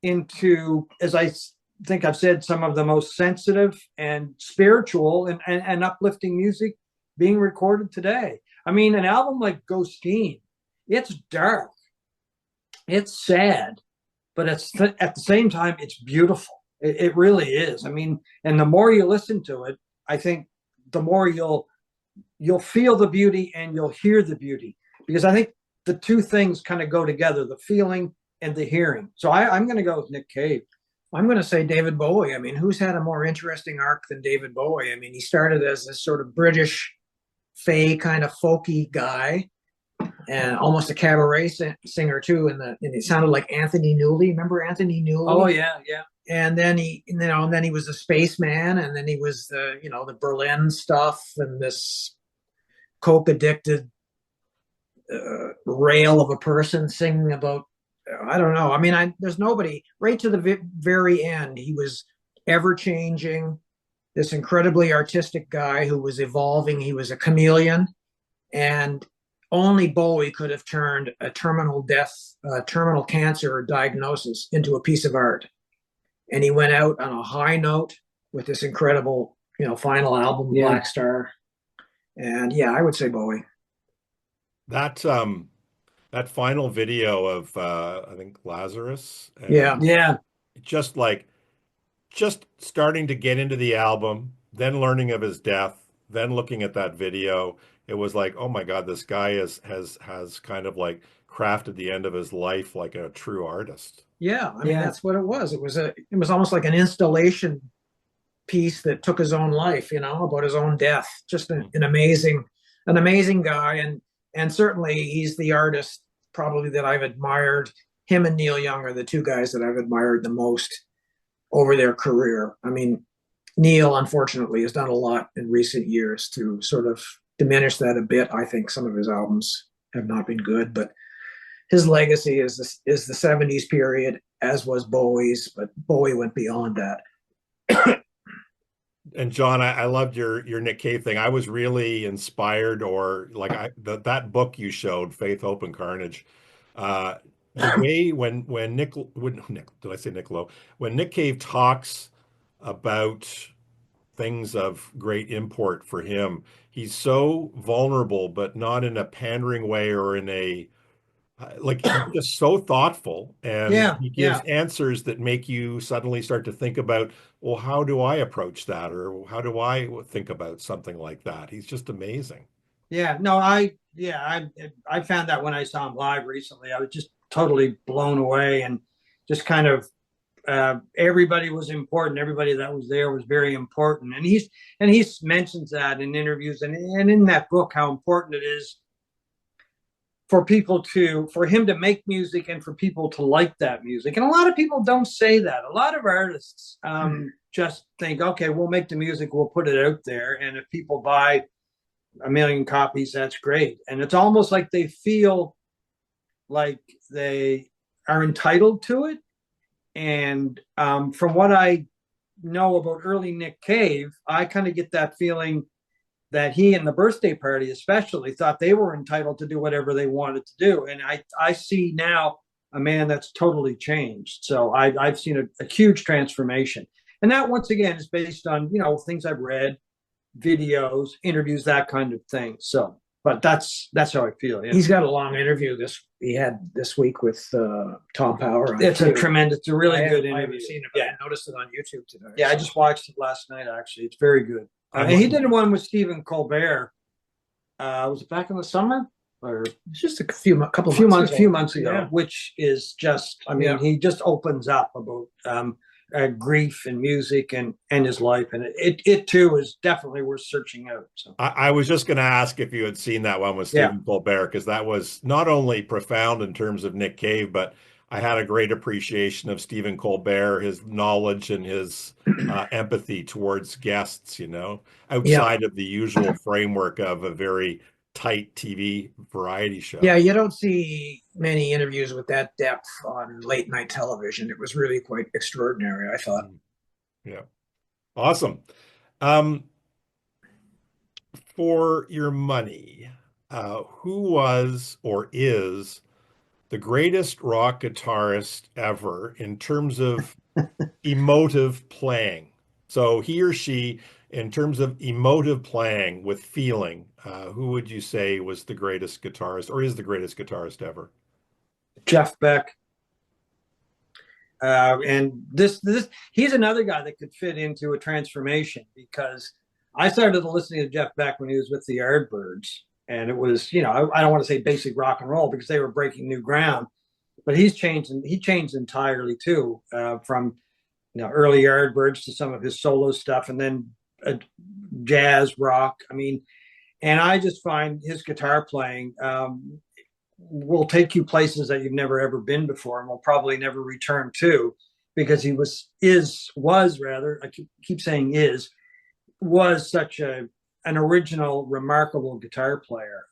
into, as I think I've said, some of the most sensitive and spiritual and uplifting music being recorded today. I mean, an album like Ghosteen, it's dark, it's sad, but it's at the same time, it's beautiful. It really is. I mean, and the more you listen to it, I think the more you'll feel the beauty and you'll hear the beauty, because I think the two things kind of go together, the feeling and the hearing. So I'm going to go with Nick Cave. I'm going to say David Bowie. I mean, who's had a more interesting arc than David Bowie? I mean, he started as this sort of British fey kind of folky guy, and almost a cabaret singer too. And it sounded like Anthony Newley. Remember Anthony Newley? Oh yeah, yeah. And then he was a spaceman, and then he was the Berlin stuff, and this coke addicted rail of a person singing about, I don't know. I mean, there's nobody right to the very end. He was ever changing, this incredibly artistic guy who was evolving. He was a chameleon, and only Bowie could have turned a terminal cancer diagnosis into a piece of art. And he went out on a high note with this incredible, final album, Yeah. Black Star. And yeah, I would say Bowie. That final video of I think Lazarus. Yeah. Yeah. Just starting to get into the album, then learning of his death, then looking at that video, it was like, oh my God, this guy has kind of like crafted the end of his life like a true artist. Yeah, I mean, that's what it was. It was almost like an installation piece that took his own life, about his own death. Just an amazing guy, and certainly he's the artist probably that I've admired. Him and Neil Young are the two guys that I've admired the most over their career. I mean, Neil unfortunately has done a lot in recent years to sort of diminish that a bit. I think some of his albums have not been good, but his legacy is the 70s period, as was Bowie's, but Bowie went beyond that. And John, I loved your Nick Cave thing. I was really inspired, or like that book you showed, Faith, Hope, and Carnage. The way when Nick, did I say Nick Lowe? When Nick Cave talks about things of great import for him, he's so vulnerable, but not in a pandering way or in a like, he's just so thoughtful, and he gives answers that make you suddenly start to think about, well, how do I approach that, or how do I think about something like that? He's just amazing. Yeah, no, I found that when I saw him live recently, I was just totally blown away, and just kind of everybody was important. Everybody that was there was very important, and he mentions that in interviews and in that book, how important it is for him to make music and for people to like that music. And a lot of people don't say that. A lot of artists just think, okay, we'll make the music, we'll put it out there, and if people buy 1 million copies, that's great. And it's almost like they feel like they are entitled to it. And from what I know about early Nick Cave, I kind of get that feeling that he and the Birthday Party especially thought they were entitled to do whatever they wanted to do. And I see now a man that's totally changed. So I've seen a huge transformation. And that, once again, is based on, things I've read, videos, interviews, that kind of thing. So, but that's how I feel. Yeah. He's got a long interview he had this week with Tom Power. It's a really good interview. I haven't seen it, but I noticed it on YouTube today. Yeah, so. I just watched it last night, actually. It's very good. And he did one with Stephen Colbert. Was it back in the summer? Or just a few months ago, yeah. Which is just, he just opens up about grief and music and his life. And it too is definitely worth searching out. So I was just going to ask if you had seen that one with Stephen Colbert, because that was not only profound in terms of Nick Cave, but I had a great appreciation of Stephen Colbert, his knowledge and his empathy towards guests, Yeah. outside of the usual framework of a very tight TV variety Yeah, show. you don't see many interviews with that depth on late night television. It was really quite extraordinary, I thought. Mm. Yeah. Awesome. Um, for your money, who was or is the greatest rock guitarist ever in terms of emotive playing? So he or she, in terms of emotive playing with feeling, who would you say was the greatest guitarist or is the greatest guitarist ever? Jeff Beck. And this he's another guy that could fit into a transformation, because I started listening to Jeff Beck when he was with the Yardbirds, and it was, I don't want to say basic rock and roll because they were breaking new ground, but he changed entirely too, from early Yardbirds to some of his solo stuff, and then jazz rock. I mean, and I just find his guitar playing will take you places that you've never ever been before, and will probably never return to, because he was rather, I keep saying was such an original, remarkable guitar player.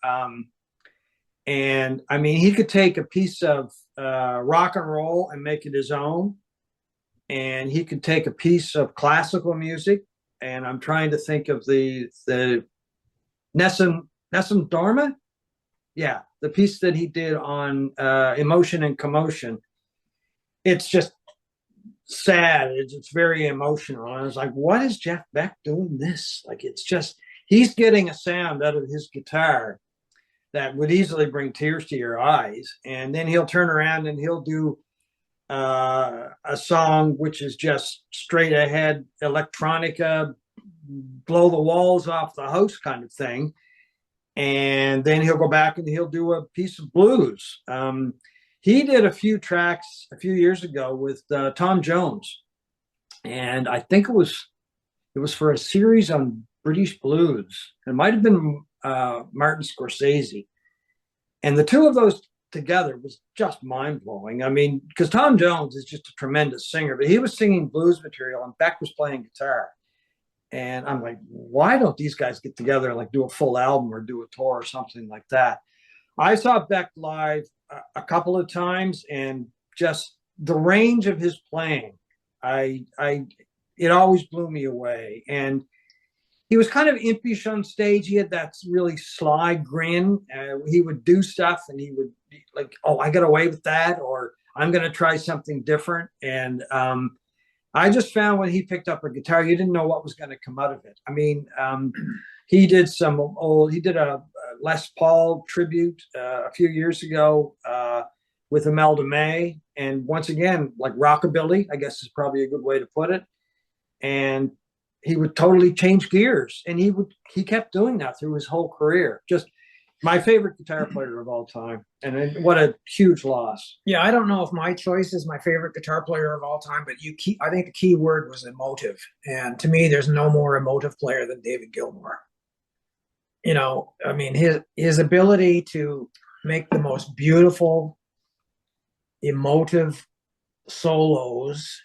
And I mean, he could take a piece of rock and roll and make it his own, and he could take a piece of classical music. And I'm trying to think of the Nessun Dorma, yeah, the piece that he did on Emotion and Commotion. It's just sad. It's very emotional. And I was like, what is Jeff Beck doing this? Like, it's just, he's getting a sound out of his guitar that would easily bring tears to your eyes. And then he'll turn around and he'll do a song which is just straight ahead electronica, blow the walls off the house kind of thing. And then he'll go back and he'll do a piece of blues. He did a few tracks a few years ago with Tom Jones, and I think it was for a series on British blues. It might have been Martin Scorsese, and the two of those together was just mind blowing. I mean, because Tom Jones is just a tremendous singer, but he was singing blues material and Beck was playing guitar. And I'm like, why don't these guys get together and like do a full album or do a tour or something like that? I saw Beck live a couple of times, and just the range of his playing, it always blew me away. And he was kind of impish on stage. He had that really sly grin. He would do stuff, and he would be like, "Oh, I got away with that," or "I'm going to try something different." And I just found when he picked up a guitar, you didn't know what was going to come out of it. I mean, he did a Les Paul tribute a few years ago with Imelda May. And once again, like rockabilly, I guess is probably a good way to put it. And he would totally change gears. And he kept doing that through his whole career. Just my favorite guitar player of all time. And what a huge loss. Yeah, I don't know if my choice is my favorite guitar player of all time, but I think the key word was emotive. And to me, there's no more emotive player than David Gilmour. I mean, his ability to make the most beautiful, emotive solos.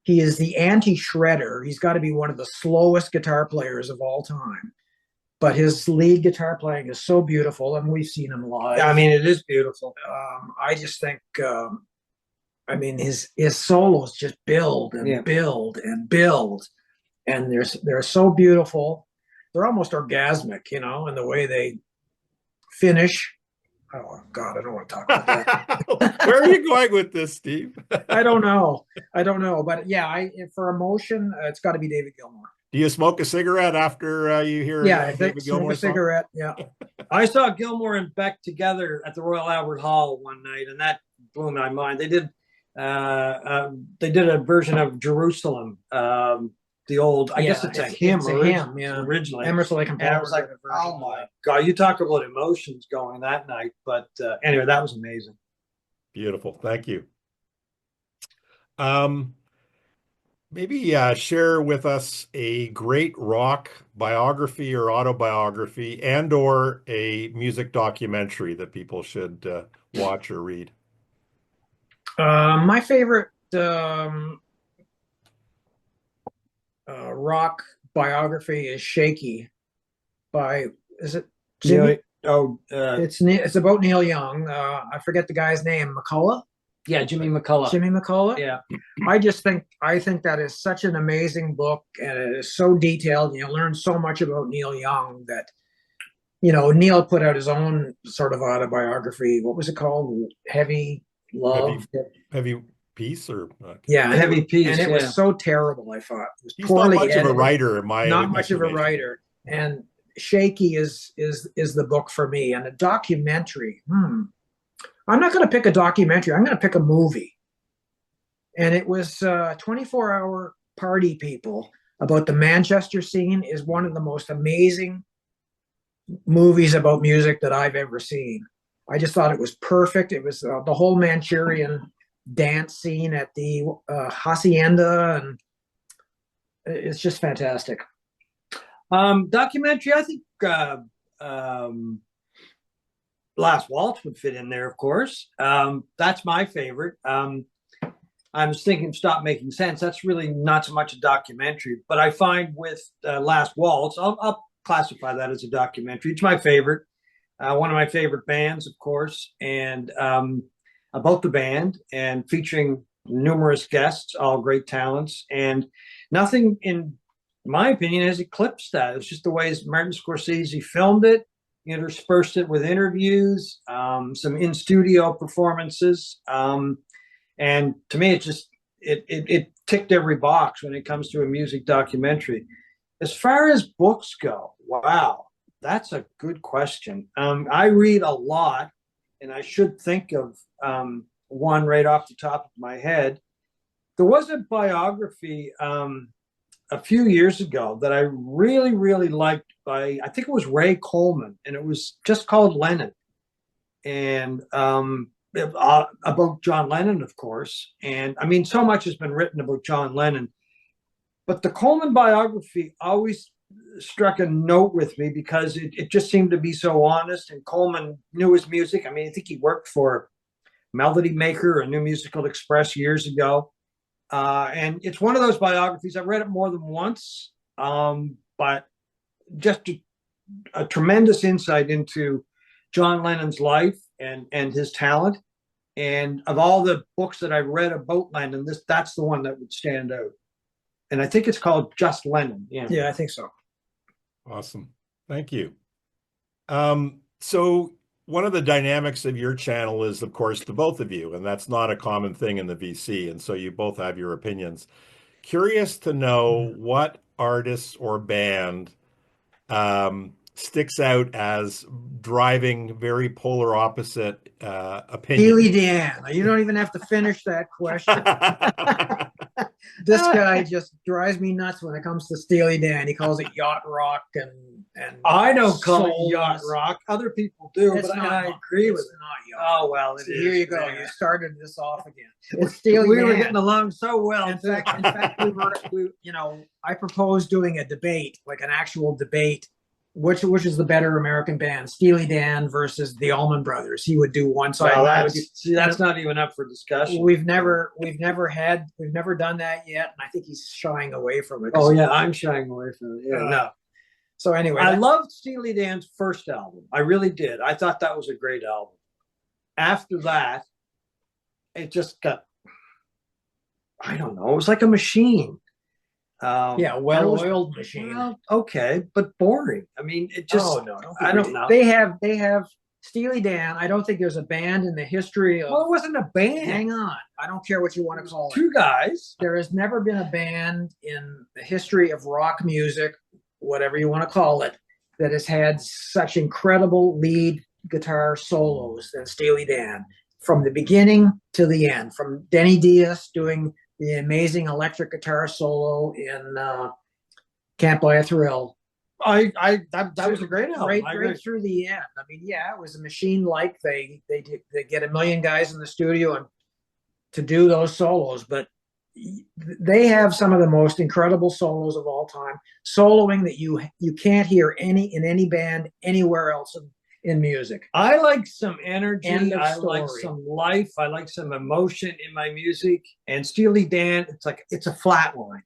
He is the anti-shredder. He's got to be one of the slowest guitar players of all time. But his lead guitar playing is so beautiful, and we've seen him live. I mean, it is beautiful. I just think, I mean, his solos just build and build and build, and they're so beautiful. They're almost orgasmic, in the way they finish. Oh God, I don't want to talk about that. Where are you going with this, Steve? I don't know, but yeah, for emotion, it's got to be David Gilmour. Do you smoke a cigarette after you hear David Gilmour? Smoke a cigarette. Yeah. I saw Gilmour and Beck together at the Royal Albert Hall one night, and that blew my mind. They did a version of Jerusalem, the old. I guess it's a hymn. It's a hymn, yeah. Originally, Emerson Lake and Palmer. And I was like, oh my God, you talk about emotions going that night. But anyway, that was amazing. Beautiful, thank you. Maybe share with us a great rock biography or autobiography and/or a music documentary that people should watch or read. My favorite rock biography is Shaky by, is it Jimmy? Neil, oh, It's about Neil Young. I forget the guy's name. McCullough. yeah, Jimmy McCullough. Jimmy McCullough. Yeah. I think that is such an amazing book, and it is so detailed. You learn so much about Neil Young that Neil put out his own sort of autobiography. What was it called? Heavy Heavy, Love. heavy piece or Yeah, Heavy Piece. and it yeah. was so terrible. I thought it was he's not poorly much of a edited. writer in my Not much of a estimation. writer, and Shaky is the book for me. And a documentary. I'm not going to pick a documentary. I'm going to pick a movie. And it was 24-hour Party People about the Manchester scene. Is one of the most amazing movies about music that I've ever seen. I just thought it was perfect. It was the whole Manchurian dance scene at the hacienda, and it's just fantastic. Documentary, I think um, Last Waltz would fit in there, of course. That's my favorite. I was thinking Stop Making Sense. That's really not so much a documentary, but I find with Last Waltz, I'll classify that as a documentary. It's my favorite. One of my favorite bands, of course, and about the band and featuring numerous guests, all great talents, and nothing, in my opinion, has eclipsed that. It's just the way Martin Scorsese filmed it, interspersed it with interviews, some in studio performances, and to me, it ticked every box when it comes to a music documentary. As far as books go, wow, that's a good question. I read a lot, and I should think of one right off the top of my head. There was a biography a few years ago that I really, really liked by, I think it was Ray Coleman, and it was just called Lennon. And about John Lennon, of course. And I mean, so much has been written about John Lennon, but the Coleman biography always struck a note with me because it just seemed to be so honest. And Coleman knew his music. I mean, I think he worked for Melody Maker or New Musical Express years ago. And it's one of those biographies. I've read it more than once, but just a tremendous insight into John Lennon's life and his talent. And of all the books that I've read about Lennon, that's the one that would stand out. And I think it's called Just Lennon. Yeah, I think so. Awesome. Thank you. So one of the dynamics of your channel is, of course, the both of you, and that's not a common thing in the VC. And so you both have your opinions. Curious to know what artist or band sticks out as driving very polar opposite opinions. Steely Dan. You don't even have to finish that question. This guy just drives me nuts when it comes to Steely Dan. He calls it yacht rock, and I don't call it yacht rock. Other people do, It's but not, I agree with it's it. not yacht. Oh well, So here you go. Yeah. You started this off again. It's Steely We Dan. were getting along so well. In fact, I proposed doing a debate, like an actual debate. Which is the better American band, Steely Dan versus the Allman Brothers? He would do one side. Well, that's not even up for discussion. We've never done that yet, and I think he's shying away from it. Oh yeah, I'm shying away from it. Yeah, no. So anyway, I loved Steely Dan's first album. I really did. I thought that was a great album. After that, it just got, I don't know, it was like a machine. Yeah, well-oiled machine. Well, okay, but boring. I mean, it just. Oh no, I don't know. They have Steely Dan. I don't think there's a band in the history of. Well, it wasn't a band. Hang on, I don't care what you want to call it. Two guys. There has never been a band in the history of rock music, whatever you want to call it, that has had such incredible lead guitar solos than Steely Dan, from the beginning to the end. From Denny Diaz doing the amazing electric guitar solo in "Can't Buy a Thrill." That was a great album. Right through the end. I mean, yeah, it was a machine. Like they get a million guys in the studio and to do those solos, but they have some of the most incredible solos of all time. Soloing that you can't hear in any band anywhere else in music. I like some energy. End of I like story. some life. I like some emotion in my music. And Steely Dan, it's a flat line.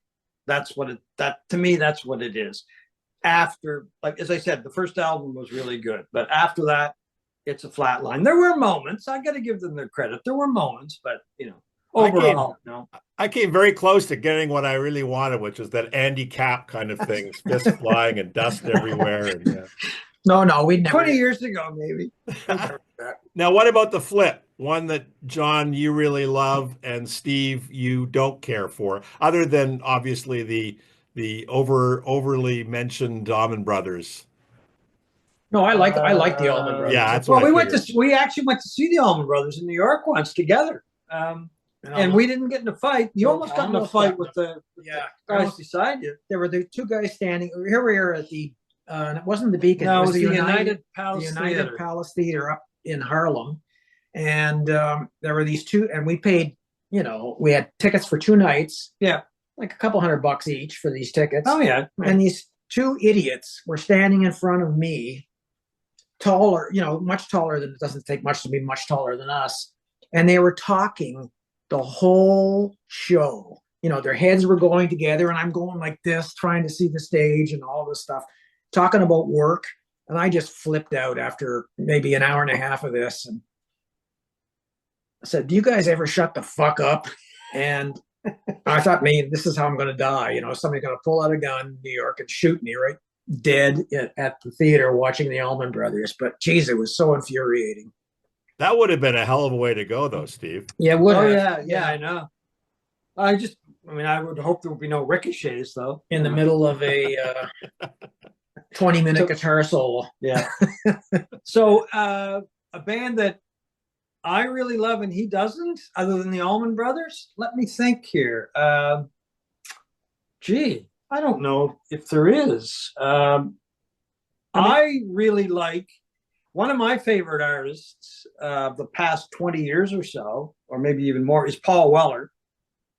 That's what to me, that's what it is. After, like, as I said, the first album was really good, but after that, it's a flat line. There were moments. I got to give them their credit. There were moments, but overall, no. I came very close to getting what I really wanted, which is that Andy Capp kind of thing, fist flying and dust everywhere. And No, we'd never. 20 years ago, maybe. Now, what about the flip? One that John, you really love, and Steve, you don't care for, other than obviously the overly mentioned Allman Brothers. No, I like the Allman Brothers. Yeah, that's well, what we actually went to see the Allman Brothers in New York once together. And we didn't get in a fight. You almost got in a fight with the guys beside you. There were the two guys standing. Here we are at the. It wasn't the Beacon. No, it was the United Palace Theater. Palace Theater up in Harlem, and there were these two, and we paid. We had tickets for 2 nights. Yeah, like a couple $100 each for these tickets. Oh yeah, and these two idiots were standing in front of me, taller, much taller than, it doesn't take much to be much taller than us, and they were talking the whole show. Their heads were going together, and I'm going like this, trying to see the stage and all this stuff, talking about work. And I just flipped out after maybe an hour and a half of this. And I said, "Do you guys ever shut the fuck up?" And I thought, man, this is how I'm going to die. Somebody's going to pull out a gun in New York and shoot me right dead at the theater watching the Allman Brothers. But geez, it was so infuriating. That would have been a hell of a way to go, though, Steve. Yeah, it would have. Yeah, I know. I would hope there would be no ricochets, though. In the middle of a 20-minute guitar solo. Yeah. So a band that I really love and he doesn't, other than the Allman Brothers. Let me think here. I don't know if there is. I really like one of my favorite artists the past 20 years or so, or maybe even more, is Paul Weller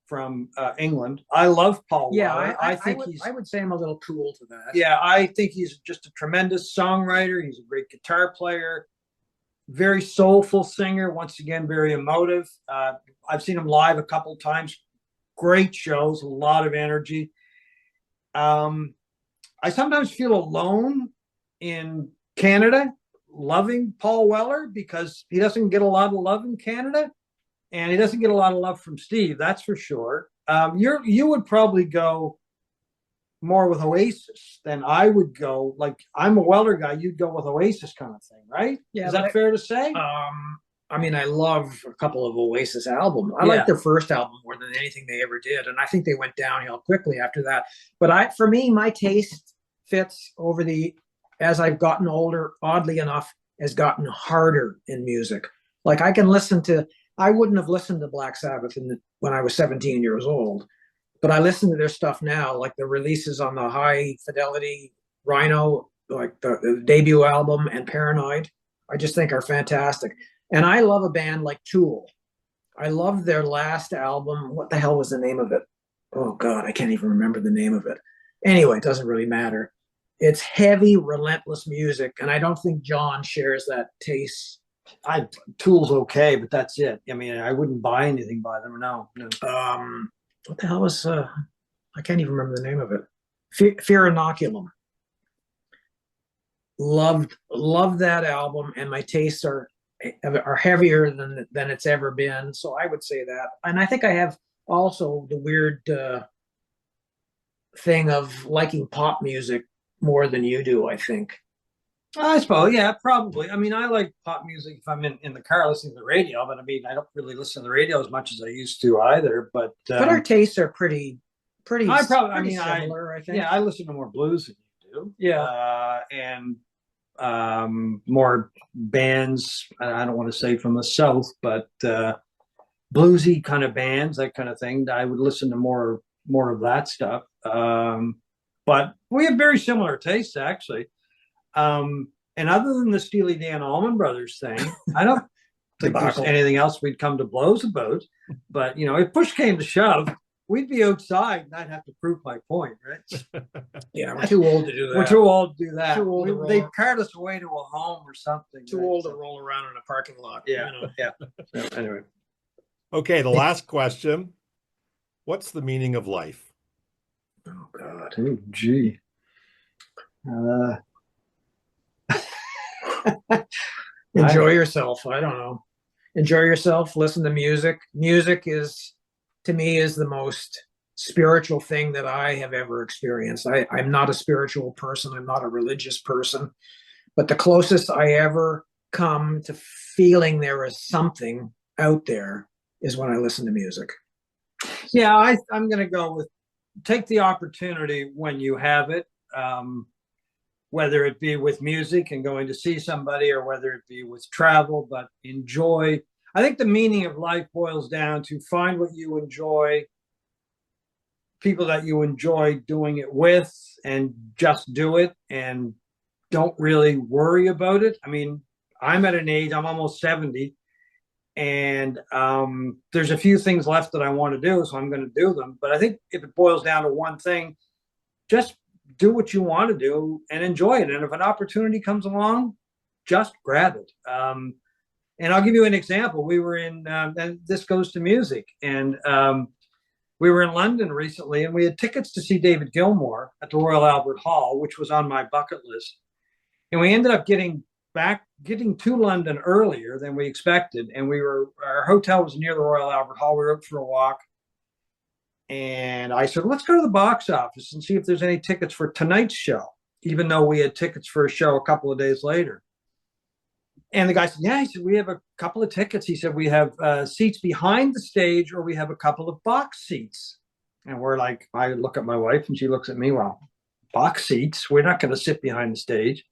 from England. I love Paul Weller. I would say I'm a little cool to that. Yeah, I think he's just a tremendous songwriter. He's a great guitar player, very soulful singer. Once again, very emotive. I've seen him live a couple of times. Great shows, a lot of energy. I sometimes feel alone in Canada loving Paul Weller because he doesn't get a lot of love in Canada, and he doesn't get a lot of love from Steve, that's for sure. You would probably go more with Oasis than I would go. Like, I'm a Weller guy, you'd go with Oasis kind of thing, right? Yeah, is that fair to say? I love a couple of Oasis albums. I like their first album more than anything they ever did, and I think they went downhill quickly after that. But for me, my taste Fitz as I've gotten older, oddly enough, has gotten harder in music. Like, I wouldn't have listened to Black Sabbath when I was 17 years old, but I listen to their stuff now, like the releases on the High Fidelity Rhino, like the debut album, and Paranoid. I just think are fantastic. And I love a band like Tool. I love their last album. What the hell was the name of it? Oh God, I can't even remember the name of it. Anyway, it doesn't really matter. It's heavy, relentless music, and I don't think John shares that taste. Tool's okay, but that's it. I wouldn't buy anything by them. No. What the hell was? I can't even remember the name of it. Fear Inoculum. Loved that album, and my tastes are heavier than it's ever been. So I would say that, and I think I have also the weird thing of liking pop music more than you do, I think. I suppose, yeah, probably. I like pop music if I'm in the car listening to the radio, but I don't really listen to the radio as much as I used to either. But our tastes are pretty similar, I think. Yeah, I listen to more blues than you do. Yeah. And more bands, I don't want to say from the South, but bluesy kind of bands, that kind of thing. I would listen to more of that stuff. But we have very similar tastes, actually. And other than the Steely Dan Allman Brothers thing, I don't think there's anything else we'd come to blows about. But, if push came to shove, we'd be outside and I'd have to prove my point, right? Yeah, we're too old to do that. We're too old to do that. Too old to roll. They'd cart us away to a home or something. Too old to roll around in a parking lot. Yeah, you know? yeah. So anyway. Okay, the last question. What's the meaning of life? Oh God. Oh gee. Enjoy yourself. I don't know. Enjoy yourself. Listen to music. Music is, to me, is the most spiritual thing that I have ever experienced. I'm not a spiritual person. I'm not a religious person, but the closest I ever come to feeling there is something out there is when I listen to music. Yeah, I'm going to go with take the opportunity when you have it, whether it be with music and going to see somebody or whether it be with travel, but enjoy. I think the meaning of life boils down to find what you enjoy, people that you enjoy doing it with, and just do it and don't really worry about it. I mean, I'm at an age, I'm almost 70, and there's a few things left that I want to do, so I'm going to do them. But I think if it boils down to one thing, just do what you want to do and enjoy it. And if an opportunity comes along, just grab it. And I'll give you an example. We were in, and this goes to music, and we were in London recently, and we had tickets to see David Gilmour at the Royal Albert Hall, which was on my bucket list. And we ended up getting to London earlier than we expected. And our hotel was near the Royal Albert Hall. We were out for a walk. And I said, let's go to the box office and see if there's any tickets for tonight's show, even though we had tickets for a show a couple of days later. And the guy said, yeah, he said, we have a couple of tickets. He said, we have seats behind the stage, or we have a couple of box seats. And we're like, I look at my wife and she looks at me, well, box seats, we're not going to sit behind the stage.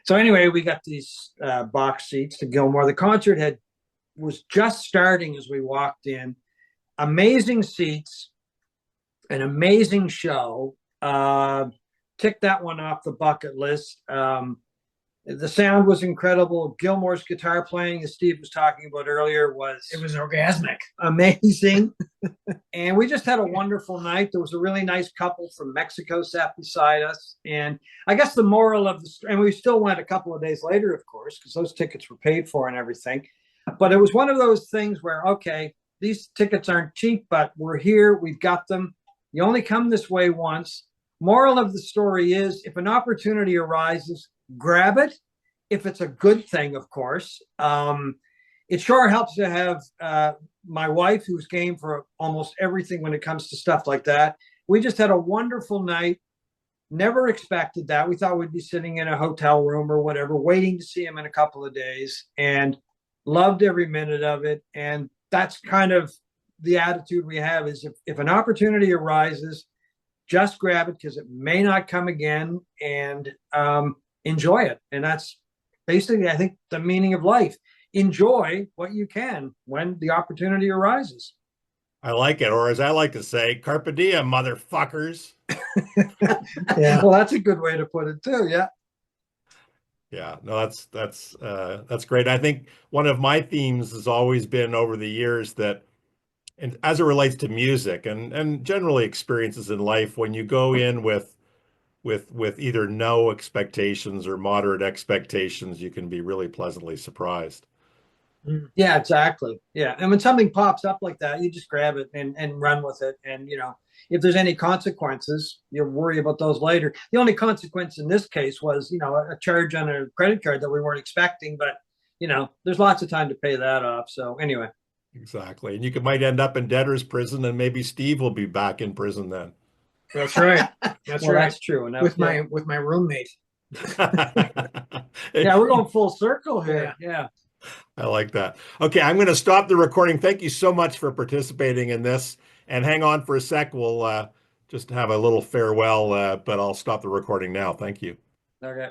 So anyway, we got these box seats to Gilmour. The concert was just starting as we walked in. Amazing seats, an amazing show. Tick that one off the bucket list. The sound was incredible. Gilmour's guitar playing, as Steve was talking about earlier, it was orgasmic, amazing. And we just had a wonderful night. There was a really nice couple from Mexico sat beside us. And I guess the moral of the story, and we still went a couple of days later, of course, because those tickets were paid for and everything. But it was one of those things where, okay, these tickets aren't cheap, but we're here. We've got them. You only come this way once. Moral of the story is, if an opportunity arises, grab it. If it's a good thing, of course. It sure helps to have my wife, who's game for almost everything when it comes to stuff like that. We just had a wonderful night. Never expected that. We thought we'd be sitting in a hotel room or whatever, waiting to see him in a couple of days, and loved every minute of it. And that's kind of the attitude we have, is if an opportunity arises, just grab it, because it may not come again, and enjoy it. And that's basically, I think, the meaning of life. Enjoy what you can when the opportunity arises. I like it. Or as I like to say, Carpe diem, motherfuckers. Yeah. Well, that's a good way to put it too. Yeah. Yeah, no, that's great. I think one of my themes has always been over the years that, and as it relates to music and generally experiences in life, when you go in with either no expectations or moderate expectations, you can be really pleasantly surprised. Yeah, exactly. Yeah. And when something pops up like that, you just grab it and run with it. And, if there's any consequences, you'll worry about those later. The only consequence in this case was, a charge on a credit card that we weren't expecting, but, there's lots of time to pay that off. So anyway. Exactly. And you might end up in debtor's prison, and maybe Steve will be back in prison then. That's right. That's right. That's true. And with my roommate. Yeah, we're going full circle here. Yeah. I like that. Okay, I'm going to stop the recording. Thank you so much for participating in this. And hang on for a sec. We'll just have a little farewell, but I'll stop the recording now. Thank you. Okay.